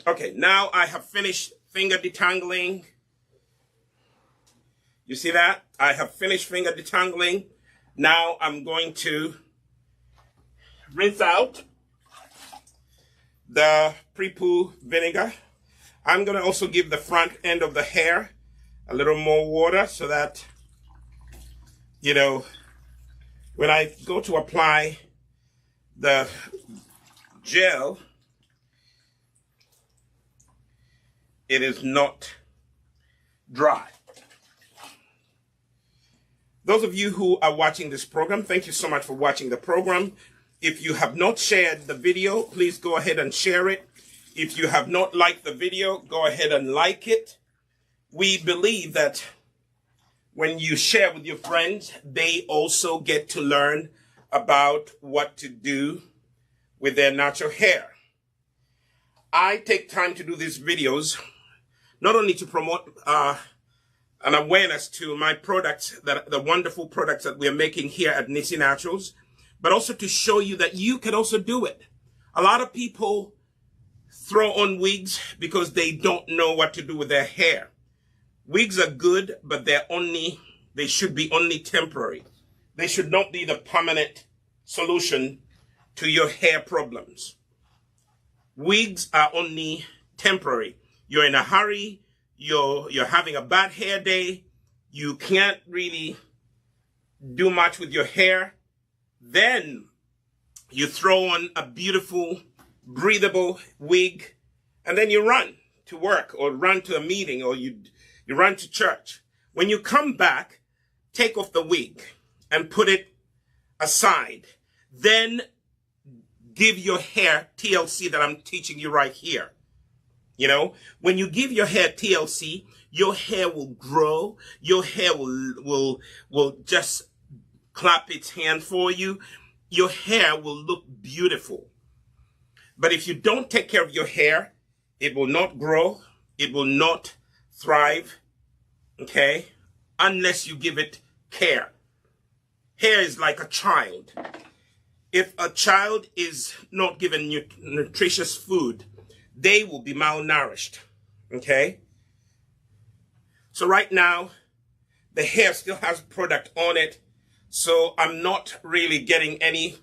Okay, now I have finished finger detangling. You see that? I have finished finger detangling. Now I'm going to rinse out the pre-poo vinegar. I'm going to also give the front end of the hair a little more water so that, you know, when I go to apply the gel, it is not dry. Those of you who are watching this program, thank you so much for watching the program. If you have not shared the video, please go ahead and share it. If you have not liked the video, go ahead and like it. We believe that when you share with your friends, they also get to learn about what to do with their natural hair. I take time to do these videos, not only to promote an awareness to my products, the wonderful products that we're making here at Nissi Naturals, but also to show you that you can also do it. A lot of people throw on wigs because they don't know what to do with their hair. Wigs are good, but they should be only temporary. They should not be the permanent solution to your hair problems. Wigs are only temporary. You're in a hurry, you're having a bad hair day, you can't really do much with your hair, then you throw on a beautiful, breathable wig, and then you run to work or run to a meeting or you run to church. When you come back, take off the wig and put it aside. Then give your hair TLC that I'm teaching you right here. You know, when you give your hair TLC, your hair will grow. Your hair will just clap its hand for you. Your hair will look beautiful. But if you don't take care of your hair, it will not grow. It will not thrive. Okay? Unless you give it care. Hair is like a child. If a child is not given nutritious food, they will be malnourished. Okay? So right now, the hair still has product on it. So I'm not really getting any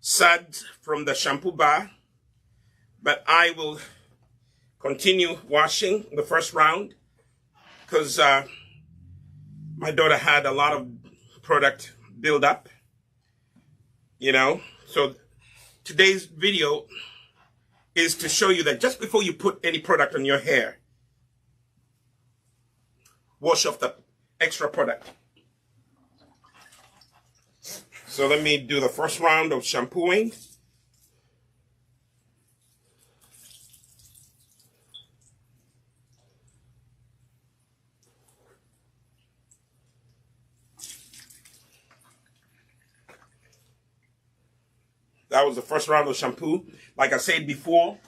suds from the shampoo bar. But I will continue washing the first round because my daughter had a lot of product build up, you know. So today's video is to show you that just before you put any product on your hair, wash off the extra product. So let me do the first round of shampooing. That was the first round of shampoo. Like I said before,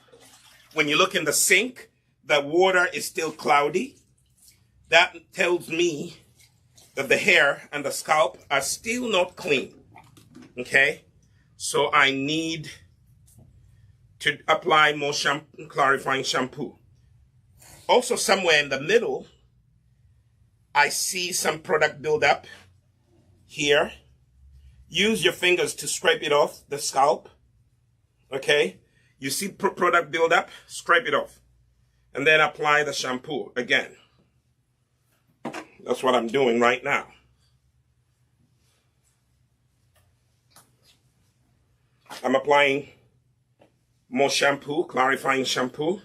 when you look in the sink, the water is still cloudy. That tells me that the hair and the scalp are still not clean. Okay? So I need to apply more shampoo, clarifying shampoo. Also, somewhere in the middle, I see some product build up here. Use your fingers to scrape it off the scalp. Okay? You see product build up, scrape it off. And then apply the shampoo again. That's what I'm doing right now. I'm applying more shampoo, clarifying shampoo.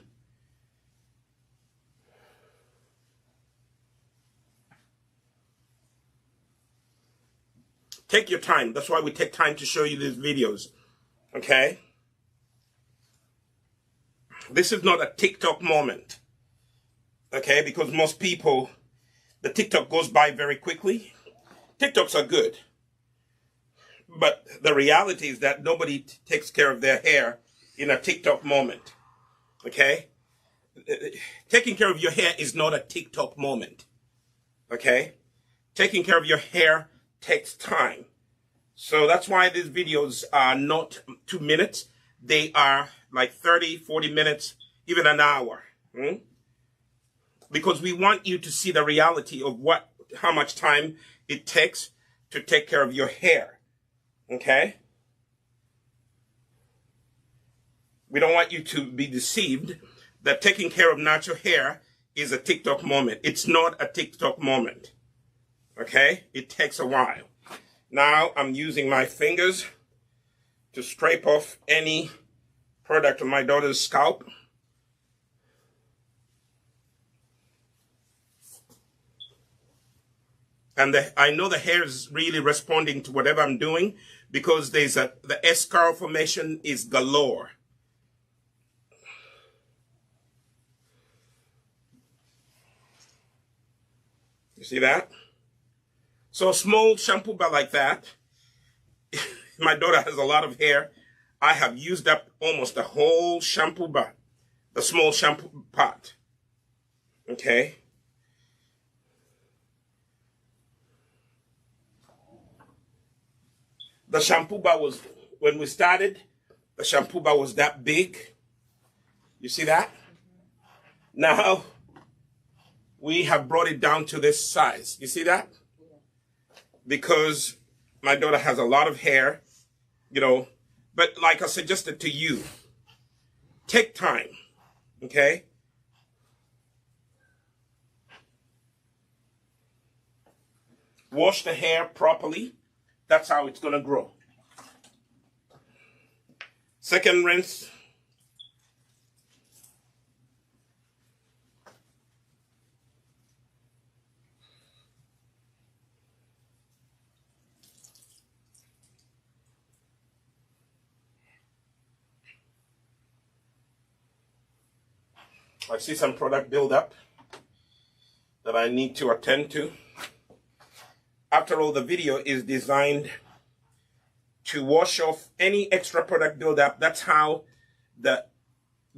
Take your time. That's why we take time to show you these videos. Okay? This is not a TikTok moment. Okay? Because most people, the TikTok goes by very quickly. TikToks are good. But the reality is that nobody takes care of their hair in a TikTok moment. Okay? Taking care of your hair is not a TikTok moment. Okay? Taking care of your hair takes time. So that's why these videos are not 2 minutes. They are like 30, 40 minutes, even an hour. Because we want you to see the reality of how much time it takes to take care of your hair. Okay? We don't want you to be deceived that taking care of natural hair is a TikTok moment. It's not a TikTok moment. Okay? It takes a while. Now I'm using my fingers to scrape off any product on my daughter's scalp. And I know the hair is really responding to whatever I'm doing because the S-curl formation is galore. You see that? So a small shampoo bar like that, my daughter has a lot of hair. I have used up almost the whole shampoo bar, the small shampoo pot. Okay? The shampoo bar was, when we started, the shampoo bar was that big. You see that? Now, we have brought it down to this size. You see that? Because my daughter has a lot of hair, you know. But like I suggested to you, take time, okay? Wash the hair properly. That's how it's going to grow. Second rinse. I see some product buildup that I need to attend to. After all, the video is designed to wash off any extra product buildup. That's how the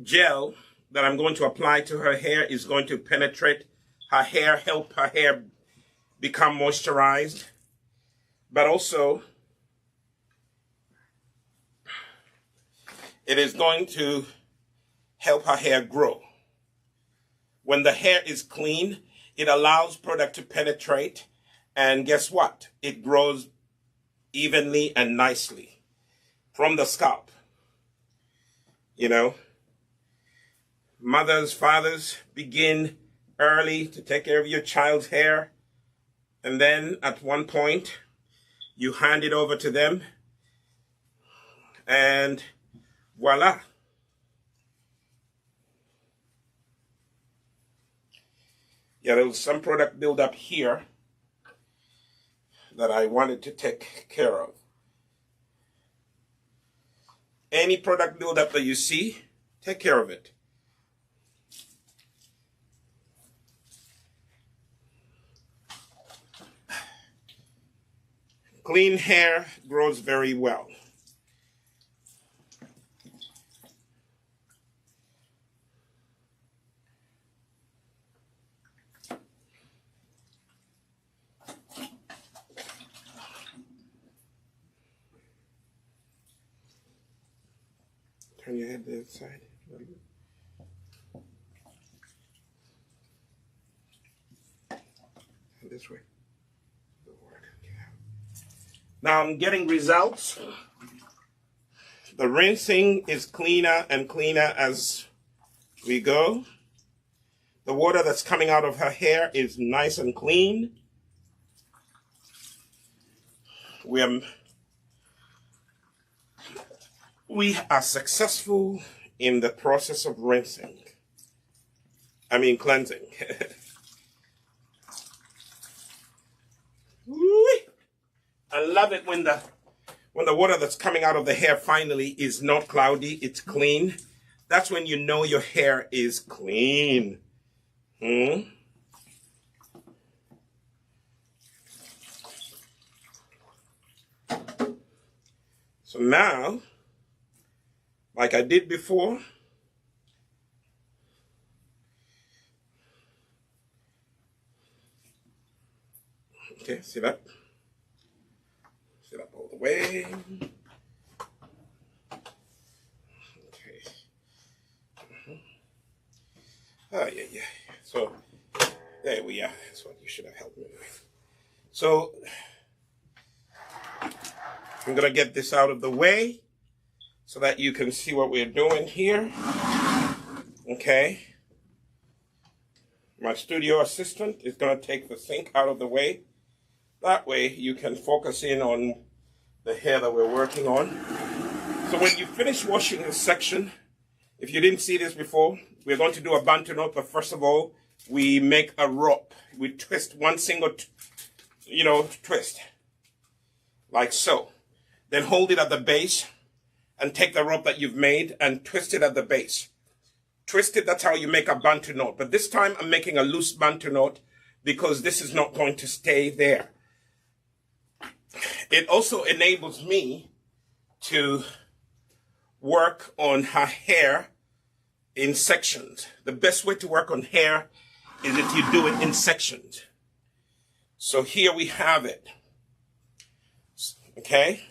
gel that I'm going to apply to her hair is going to penetrate her hair, help her hair become moisturized. But also, it is going to help her hair grow. When the hair is clean, it allows product to penetrate, and guess what? It grows evenly and nicely from the scalp. You know, mothers, fathers, begin early to take care of your child's hair, and then at one point, you hand it over to them, and voila. Yeah, there was some product buildup here that I wanted to take care of. Any product buildup that you see, take care of it. Clean hair grows very well. Turn your head to the side. And this way. Now I'm getting results. The rinsing is cleaner and cleaner as we go. The water that's coming out of her hair is nice and clean. We are successful in the process of cleansing. I love it when the water that's coming out of the hair finally is not cloudy, it's clean. That's when you know your hair is clean. So now, like I did before, okay, see that? Sit up all the way. Okay. Oh, yeah. So, there we are. That's what you should have helped me with. So, I'm going to get this out of the way so that you can see what we're doing here. Okay. My studio assistant is going to take the sink out of the way. That way you can focus in on the hair that we're working on. So when you finish washing this section, if you didn't see this before, we're going to do a bantu knot, but first of all, we make a rope. We twist one single, twist, like so. Then hold it at the base and take the rope that you've made and twist it at the base. Twist it, that's how you make a bantu knot. But this time I'm making a loose bantu knot because this is not going to stay there. It also enables me to work on her hair in sections. The best way to work on hair is if you do it in sections. So here we have it. Okay?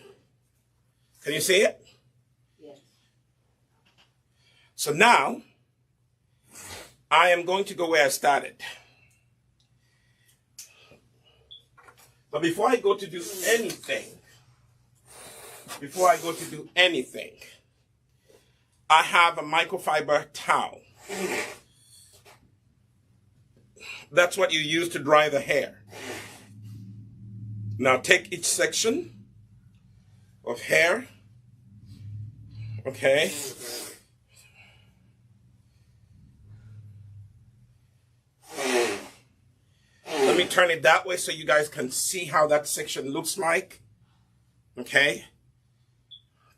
Can you see it? Yes. So now, I am going to go where I started. But before I go to do anything, I have a microfiber towel. That's what you use to dry the hair. Now take each section of hair, okay? Let me turn it that way so you guys can see how that section looks like, okay?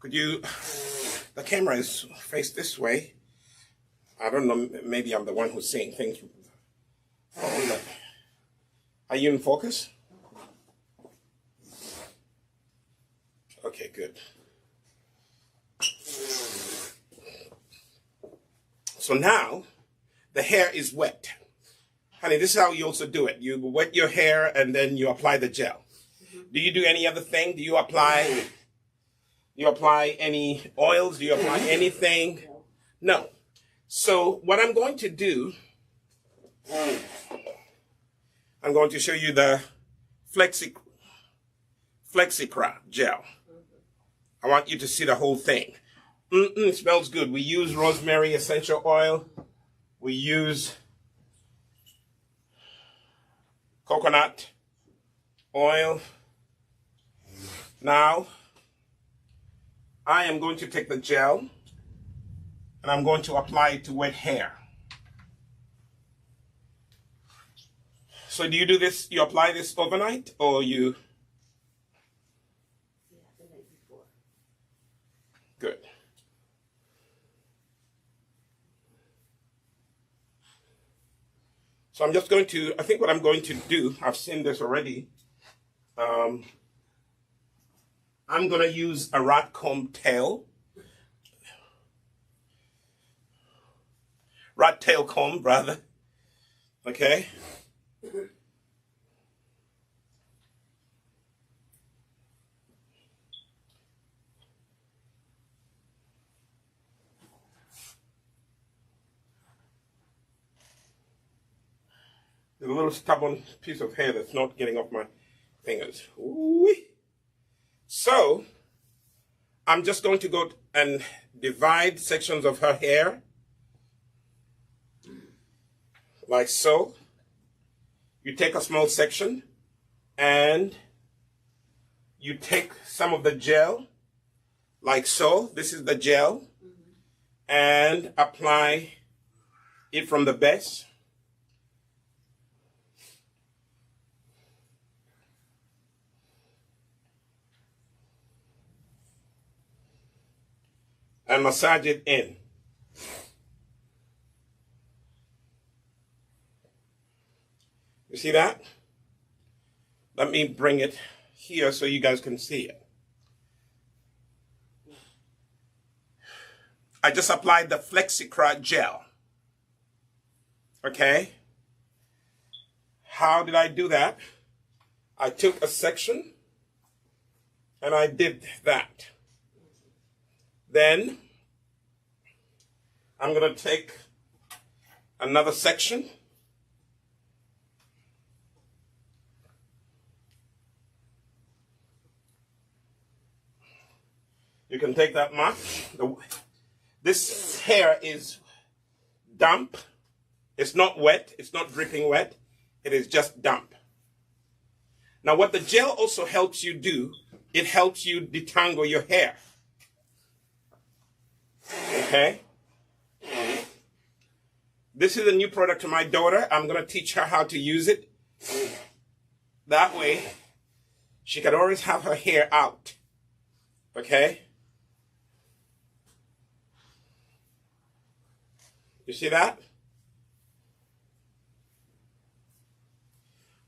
The camera is faced this way. I don't know, maybe I'm the one who's seeing things. Are you in focus? Okay, good. So now, the hair is wet. Honey, this is how you also do it. You wet your hair and then you apply the gel. Do you do any other thing? Do you apply any oils? Do you apply anything? No. So what I'm going to do, I'm going to show you the Flexikra gel. I want you to see the whole thing. It smells good. We use rosemary essential oil. We use coconut oil. Now, I am going to take the gel and I'm going to apply it to wet hair. So do you do this, you apply this overnight or you? Yeah, the night before. Good. So I'm just going to, I think what I'm going to do, I've seen this already. I'm going to use a rat comb tail. Rat tail comb, rather. Okay? There's a little stubborn piece of hair that's not getting off my fingers. Ooh-wee. So, I'm just going to go and divide sections of her hair. Like so. You take a small section and you take some of the gel, like so. This is the gel. And apply it from the base. And massage it in. You see that? Let me bring it here so you guys can see it. I just applied the Flexikra gel. Okay? How did I do that? I took a section and I did that. Then I'm going to take another section. You can take that much. This hair is damp. It's not wet. It's not dripping wet. It is just damp. Now, what the gel also helps you do, it helps you detangle your hair. Okay? This is a new product to my daughter. I'm going to teach her how to use it. That way, she can always have her hair out. Okay? You see that?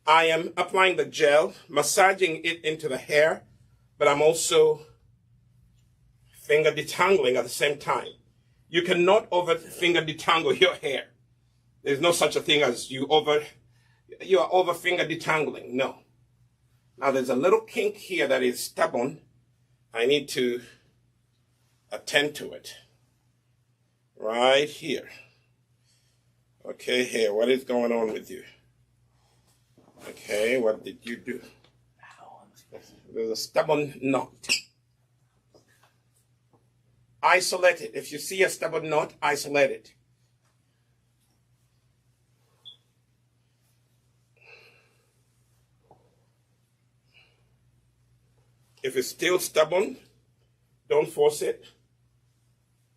I am applying the gel, massaging it into the hair, but I'm also finger detangling at the same time. You cannot over finger detangle your hair. There's no such a thing as you are over finger detangling. No. Now there's a little kink here that is stubborn. I need to attend to it. Right here. Okay, hair, what is going on with you? Okay, what did you do? There's a stubborn knot. Isolate it. If you see a stubborn knot, isolate it. If it's still stubborn, don't force it.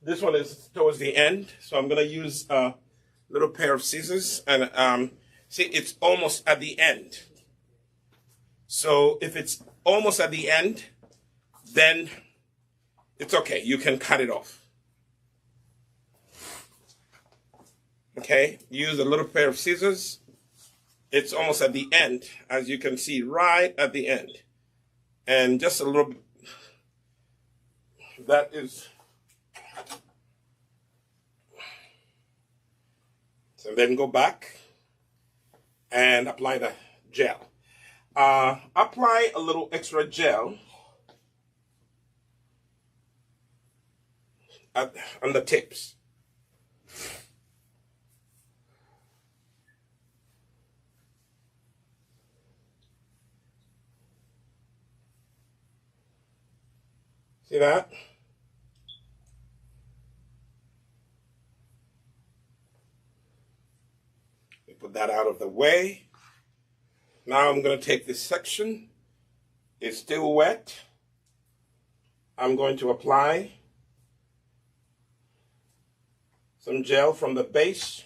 This one is towards the end, so I'm going to use a little pair of scissors and see, it's almost at the end. So if it's almost at the end, then it's okay. You can cut it off. Okay? Use a little pair of scissors. It's almost at the end, as you can see, right at the end. And just a little bit. That is. So then go back and apply the gel. Apply a little extra gel on the tips. See that? We put that out of the way. Now I'm going to take this section. It's still wet. I'm going to apply some gel from the base.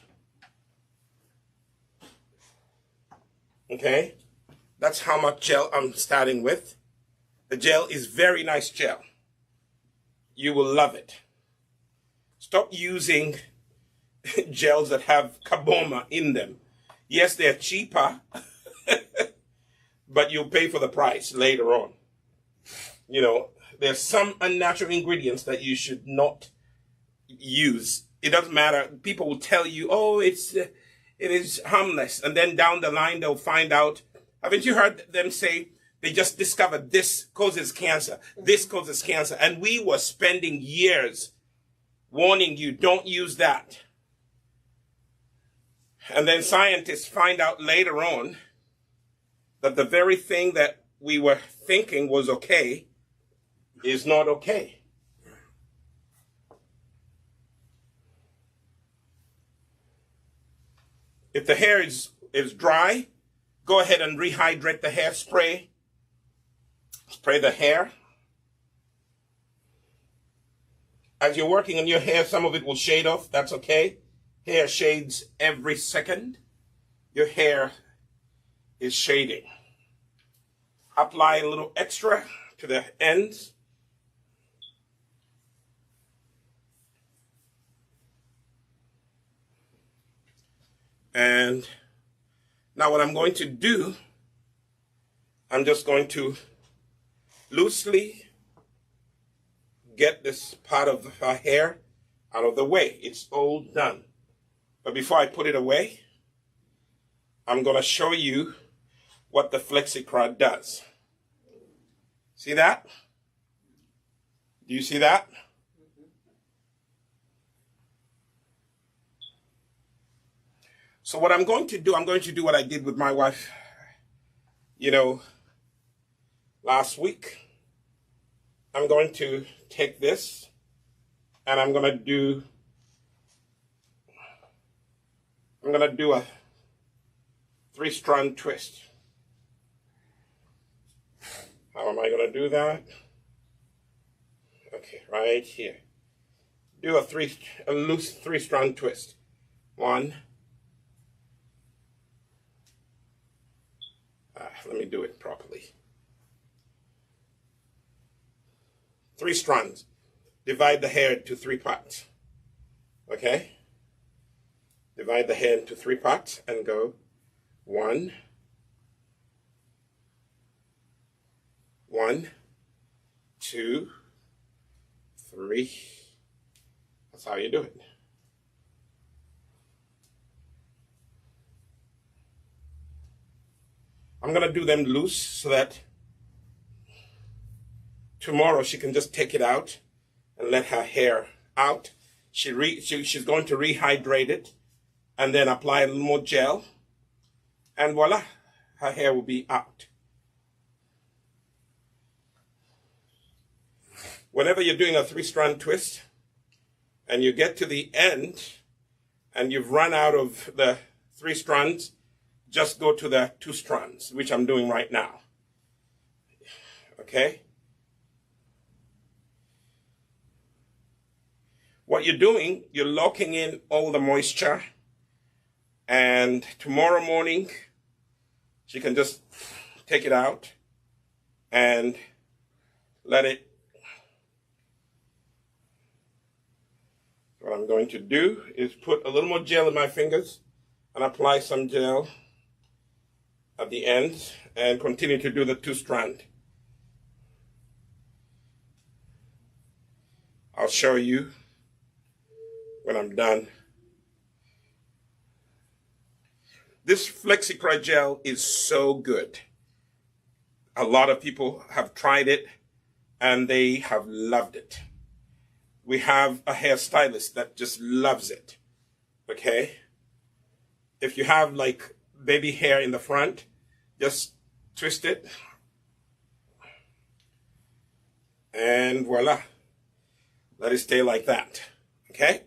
Okay? That's how much gel I'm starting with. The gel is very nice gel. You will love it. Stop using gels that have carboma in them. Yes, they're cheaper, but you'll pay for the price later on. You know, there's some unnatural ingredients that you should not use. It doesn't matter. People will tell you, oh, it is harmless. And then down the line, they'll find out. Haven't you heard them say, they just discovered this causes cancer. This causes cancer. And we were spending years warning you, don't use that. And then scientists find out later on that the very thing that we were thinking was okay is not okay. If the hair is dry, go ahead and rehydrate the hair. Spray the hair. As you're working on your hair, some of it will shade off. That's okay. Hair shades every second. Your hair is shading. Apply a little extra to the ends. And now what I'm going to do, I'm just going to loosely get this part of her hair out of the way. It's all done. But before I put it away, I'm going to show you what the Flexikra does. See that? Do you see that? So what I'm going to do what I did with my wife, last week. I'm going to take this and I'm going I'm going to do a 3-strand twist. How am I going to do that? Okay, right here. Do a loose 3-strand twist. 1. Let me do it properly. 3 strands. Divide the hair into 3 parts. Okay? Divide the hair into 3 parts and go 1, 1, 2, 3. That's how you do it. I'm going to do them loose so that tomorrow she can just take it out and let her hair out. She's going to rehydrate it and then apply a little more gel. And voila, her hair will be out. Whenever you're doing a 3-strand twist and you get to the end and you've run out of the 3 strands, just go to the 2 strands, which I'm doing right now. Okay? What you're doing, you're locking in all the moisture, and tomorrow morning, she can just take it out and let it. What I'm going to do is put a little more gel in my fingers and apply some gel at the ends and continue to do the 2-strand. I'll show you when I'm done. This Flexikra gel is so good. A lot of people have tried it and they have loved it. We have a hairstylist that just loves it. Okay? If you have like baby hair in the front, just twist it. And voila. Let it stay like that. Okay?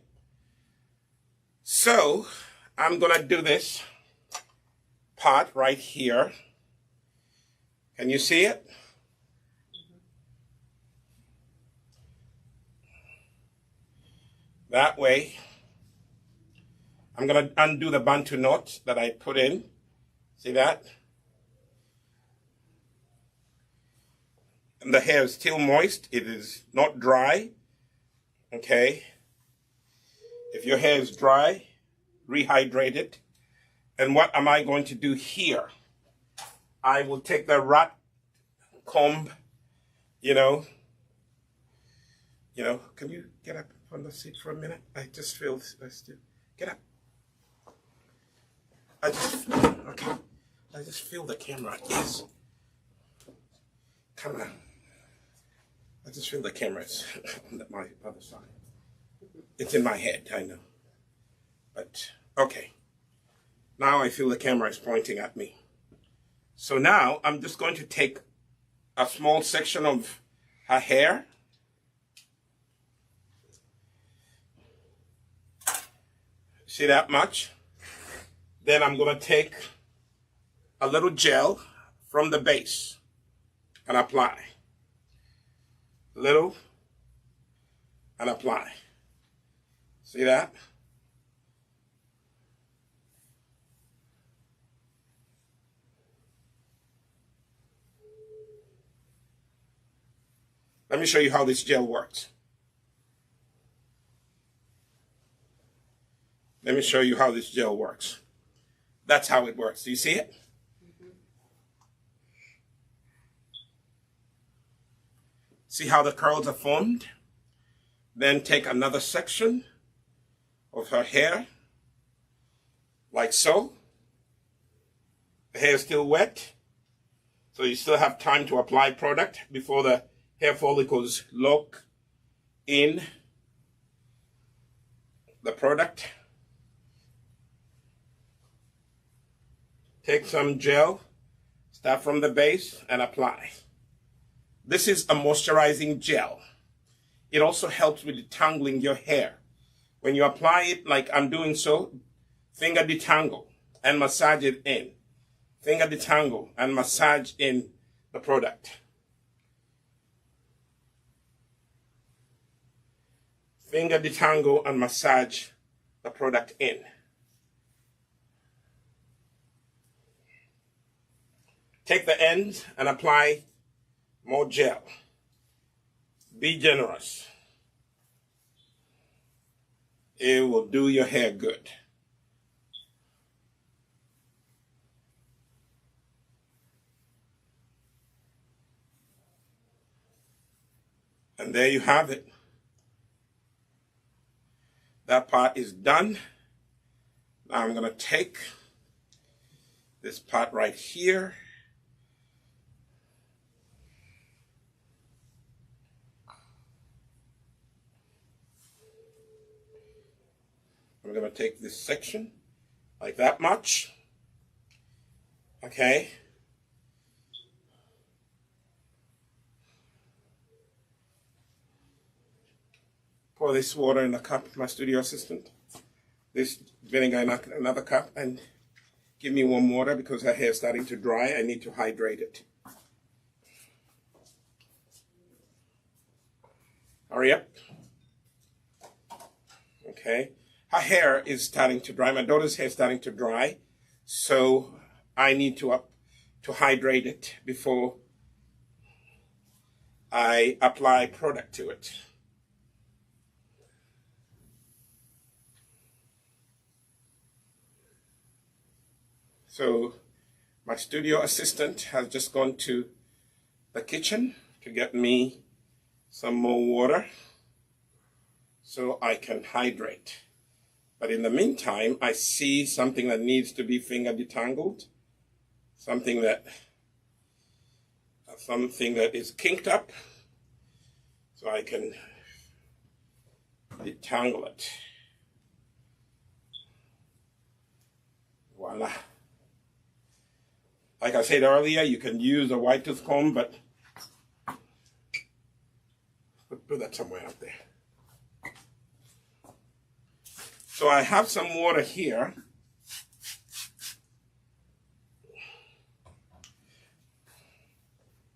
So, I'm going to do this part right here. Can you see it? That way, I'm going to undo the bantu knot that I put in. See that? And the hair is still moist. It is not dry. Okay? If your hair is dry, rehydrate it. And what am I going to do here? I will take the rat comb, can you get up on the seat for a minute? I just feel, get up. I just feel the camera, yes. Come on. I just feel the camera is on my other side. It's in my head, I know. But, okay. Now I feel the camera is pointing at me. So now I'm just going to take a small section of her hair. See that much? Then I'm going to take a little gel from the base and apply. Little and apply. See that? Let me show you how this gel works. Let me show you how this gel works. That's how it works. Do you see it? See how the curls are formed? Then take another section of her hair, like so. The hair is still wet, so you still have time to apply product before the hair follicles lock in the product. Take some gel, start from the base and apply. This is a moisturizing gel. It also helps with detangling your hair. When you apply it like I'm doing so, Finger detangle and massage it in. Finger detangle and massage in the product. Finger detangle and massage the product in. Take the ends and apply more gel. Be generous. It will do your hair good. And there you have it. That part is done. Now I'm going to take this part right here. I'm going to take this section like that much. Okay. Pour this water in a cup, my studio assistant. This vinegar in another cup, and give me warm water because her hair is starting to dry. I need to hydrate it. Hurry up. Okay. Her hair is starting to dry. My daughter's hair is starting to dry. So I need to hydrate it before I apply product to it. So my studio assistant has just gone to the kitchen to get me some more water so I can hydrate. But in the meantime, I see something that needs to be finger detangled, something that is kinked up, so I can detangle it. Voila. Like I said earlier, you can use a white tooth comb, but put that somewhere up there. So I have some water here.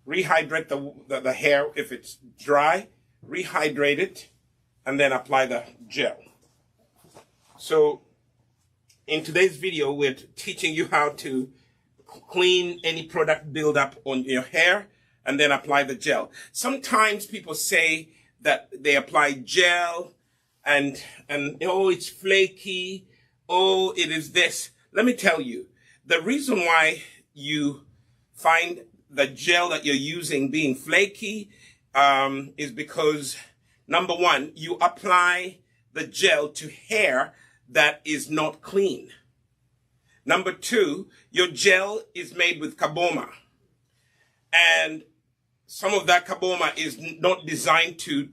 Rehydrate the hair if it's dry, rehydrate it, and then apply the gel. So in today's video, we're teaching you how to clean any product buildup on your hair and then apply the gel. Sometimes people say that they apply gel and oh, it's flaky, oh, it is this. Let me tell you, the reason why you find the gel that you're using being flaky is because, number one, you apply the gel to hair that is not clean. Number two, your gel is made with carboma. And some of that carboma is not designed to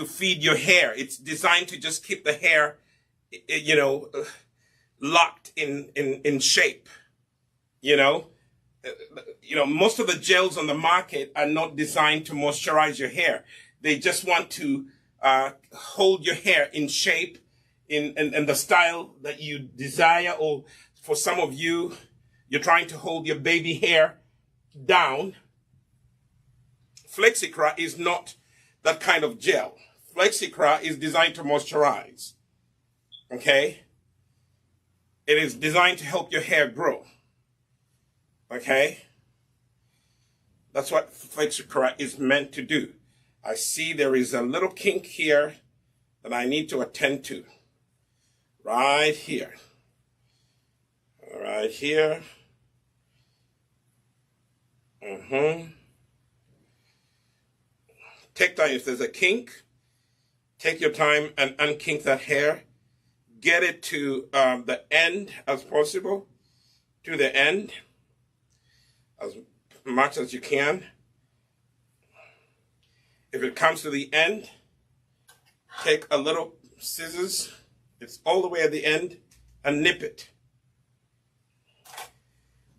feed your hair. It's designed to just keep the hair, locked in shape. Most of the gels on the market are not designed to moisturize your hair. They just want to hold your hair in shape in the style that you desire, or for some of you, you're trying to hold your baby hair down. Flexikra is not that kind of gel. Flexikra is designed to moisturize. Okay? It is designed to help your hair grow. Okay? That's what Flexikra is meant to do. I see there is a little kink here that I need to attend to. Right here. Right here. Take time. If there's a kink, take your time and unkink that hair. Get it to the end as possible. To the end. As much as you can. If it comes to the end, take a little scissors. It's all the way at the end, and nip it.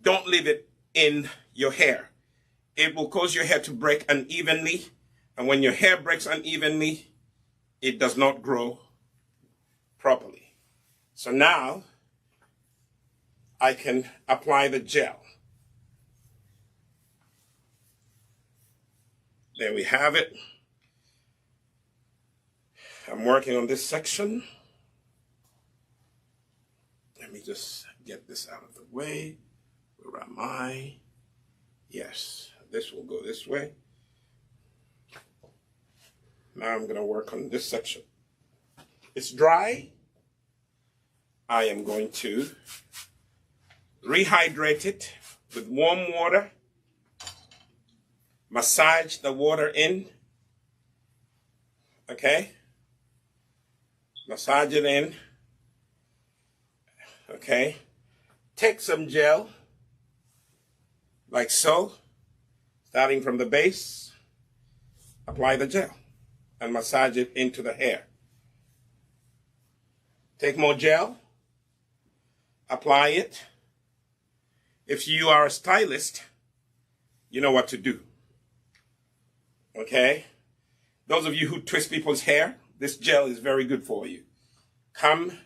Don't leave it in your hair. It will cause your hair to break unevenly. And when your hair breaks unevenly, it does not grow properly. So now, I can apply the gel. There we have it. I'm working on this section. Let me just get this out of the way. Where am I? Yes, this will go this way. Now I'm going to work on this section. It's dry. I am going to rehydrate it with warm water. Massage the water in. Okay? Massage it in. Okay? Take some gel, like so, starting from the base. Apply the gel and massage it into the hair. Take more gel. Apply it. If you are a stylist, you know what to do. Okay? Those of you who twist people's hair, this gel is very good for you. Come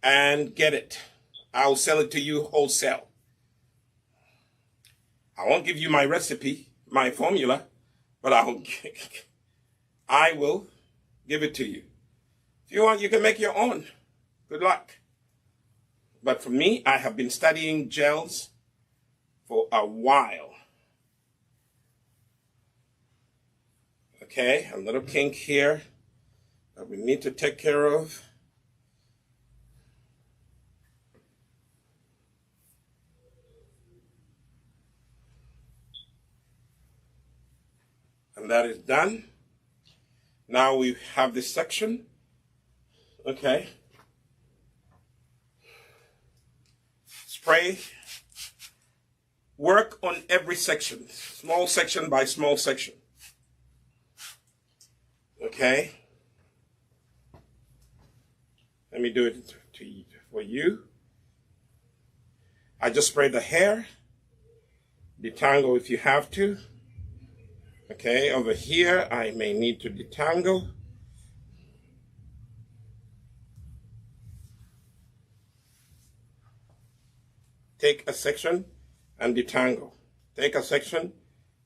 and get it. I'll sell it to you wholesale. I won't give you my recipe, my formula, but I will give it to you. If you want, you can make your own. Good luck. But for me, I have been studying gels for a while. Okay, a little kink here that we need to take care of. And that is done. Now we have this section. Okay. Spray. Work on every section, small section by small section. Okay. Let me do it for you. I just spray the hair. Detangle if you have to. Okay, over here I may need to detangle. Take a section and detangle. Take a section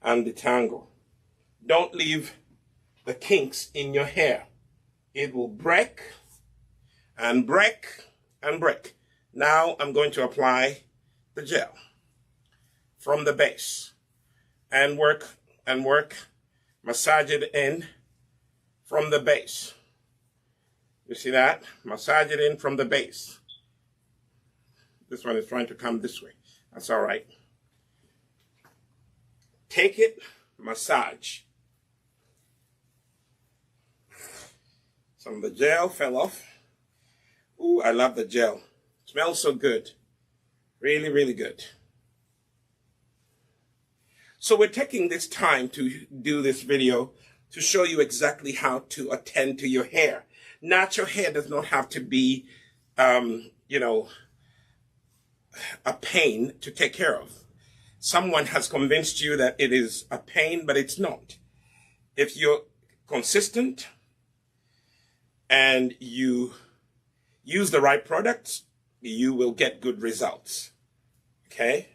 and detangle. Don't leave the kinks in your hair. It will break and break and break. Now I'm going to apply the gel from the base and work, massage it in from the base. You see that? Massage it in from the base. This one is trying to come this way. That's all right. Take it, massage. Some of the gel fell off. Ooh, I love the gel. Smells so good. Really, really good. So we're taking this time to do this video to show you exactly how to attend to your hair. Natural hair does not have to be, a pain to take care of. Someone has convinced you that it is a pain, but it's not. If you're consistent and you use the right products, you will get good results. Okay?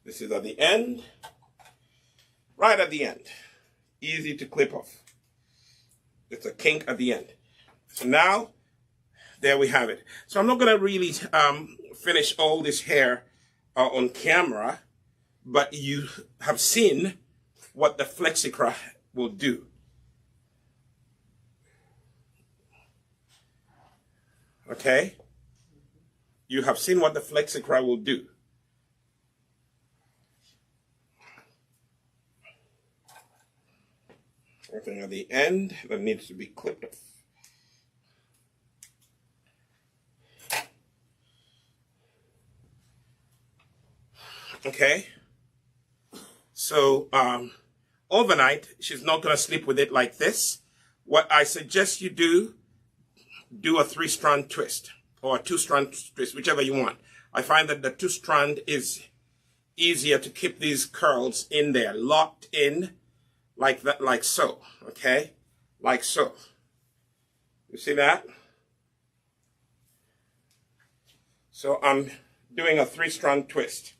This is at the end. Right at the end. Easy to clip off. It's a kink at the end. So now, there we have it. So I'm not going to really finish all this hair on camera, but you have seen what the Flexikra will do. Okay? You have seen what the Flexikra will do. Something at the end that needs to be clipped off. Okay, so overnight, she's not going to sleep with it like this. What I suggest you do a 3-strand twist or a 2-strand twist, whichever you want. I find that the 2-strand is easier to keep these curls in there, locked in like that, like so, okay? Like so. You see that? So I'm doing a 3-strand twist.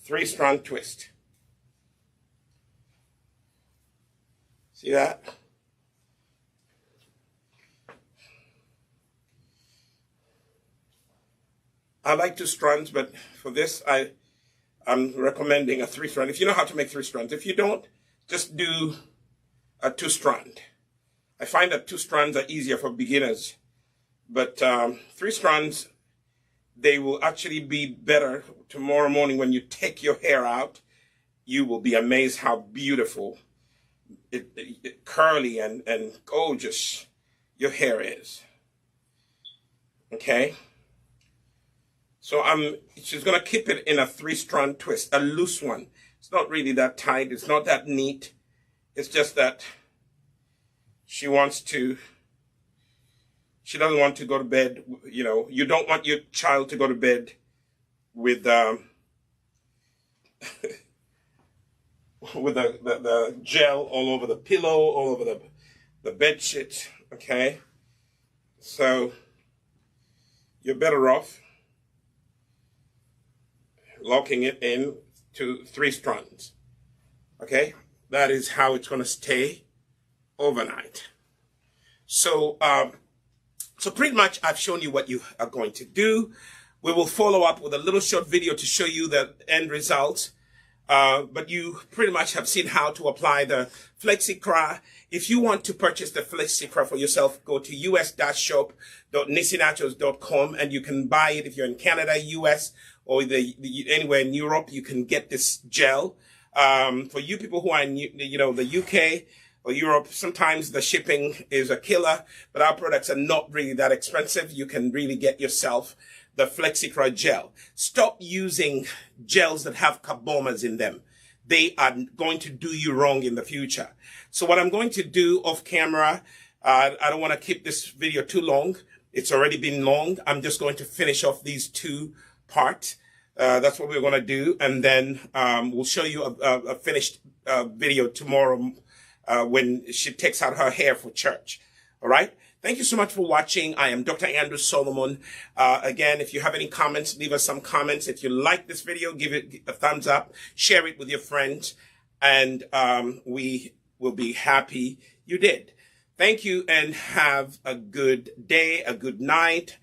Three-strand twist. See that? I like 2 strands, but for this, I'm recommending a 3-strand. If you know how to make 3 strands. If you don't, just do a 2-strand. I find that 2 strands are easier for beginners, but 3 strands, they will actually be better tomorrow morning when you take your hair out. You will be amazed how beautiful, curly and gorgeous your hair is. Okay? So she's going to keep it in a 3-strand twist, a loose one. It's not really that tight. It's not that neat. It's just that she doesn't want to go to bed. You know, you don't want your child to go to bed with with the gel all over the pillow, all over the bed sheet. Okay? So you're better off locking it in to 3 strands. Okay? That is how it's going to stay overnight. So, so pretty much I've shown you what you are going to do. We will follow up with a little short video to show you the end result. But you pretty much have seen how to apply the Flexikra. If you want to purchase the Flexikra for yourself, go to us-shop.nissinaturals.com and you can buy it if you're in Canada, US, or anywhere in Europe. You can get this gel. For you people who are in, the UK or Europe, sometimes the shipping is a killer, but our products are not really that expensive. You can really get yourself the Flexikra gel. Stop using gels that have carbomas in them. They are going to do you wrong in the future. So what I'm going to do off camera, I don't want to keep this video too long. It's already been long. I'm just going to finish off these 2 parts. That's what we're going to do. And then we'll show you a finished video tomorrow when she takes out her hair for church. All right? Thank you so much for watching. I am Dr. Andrew Solomon. Again, if you have any comments, leave us some comments. If you like this video, give it a thumbs up. Share it with your friends. And we will be happy you did. Thank you and have a good day, a good night.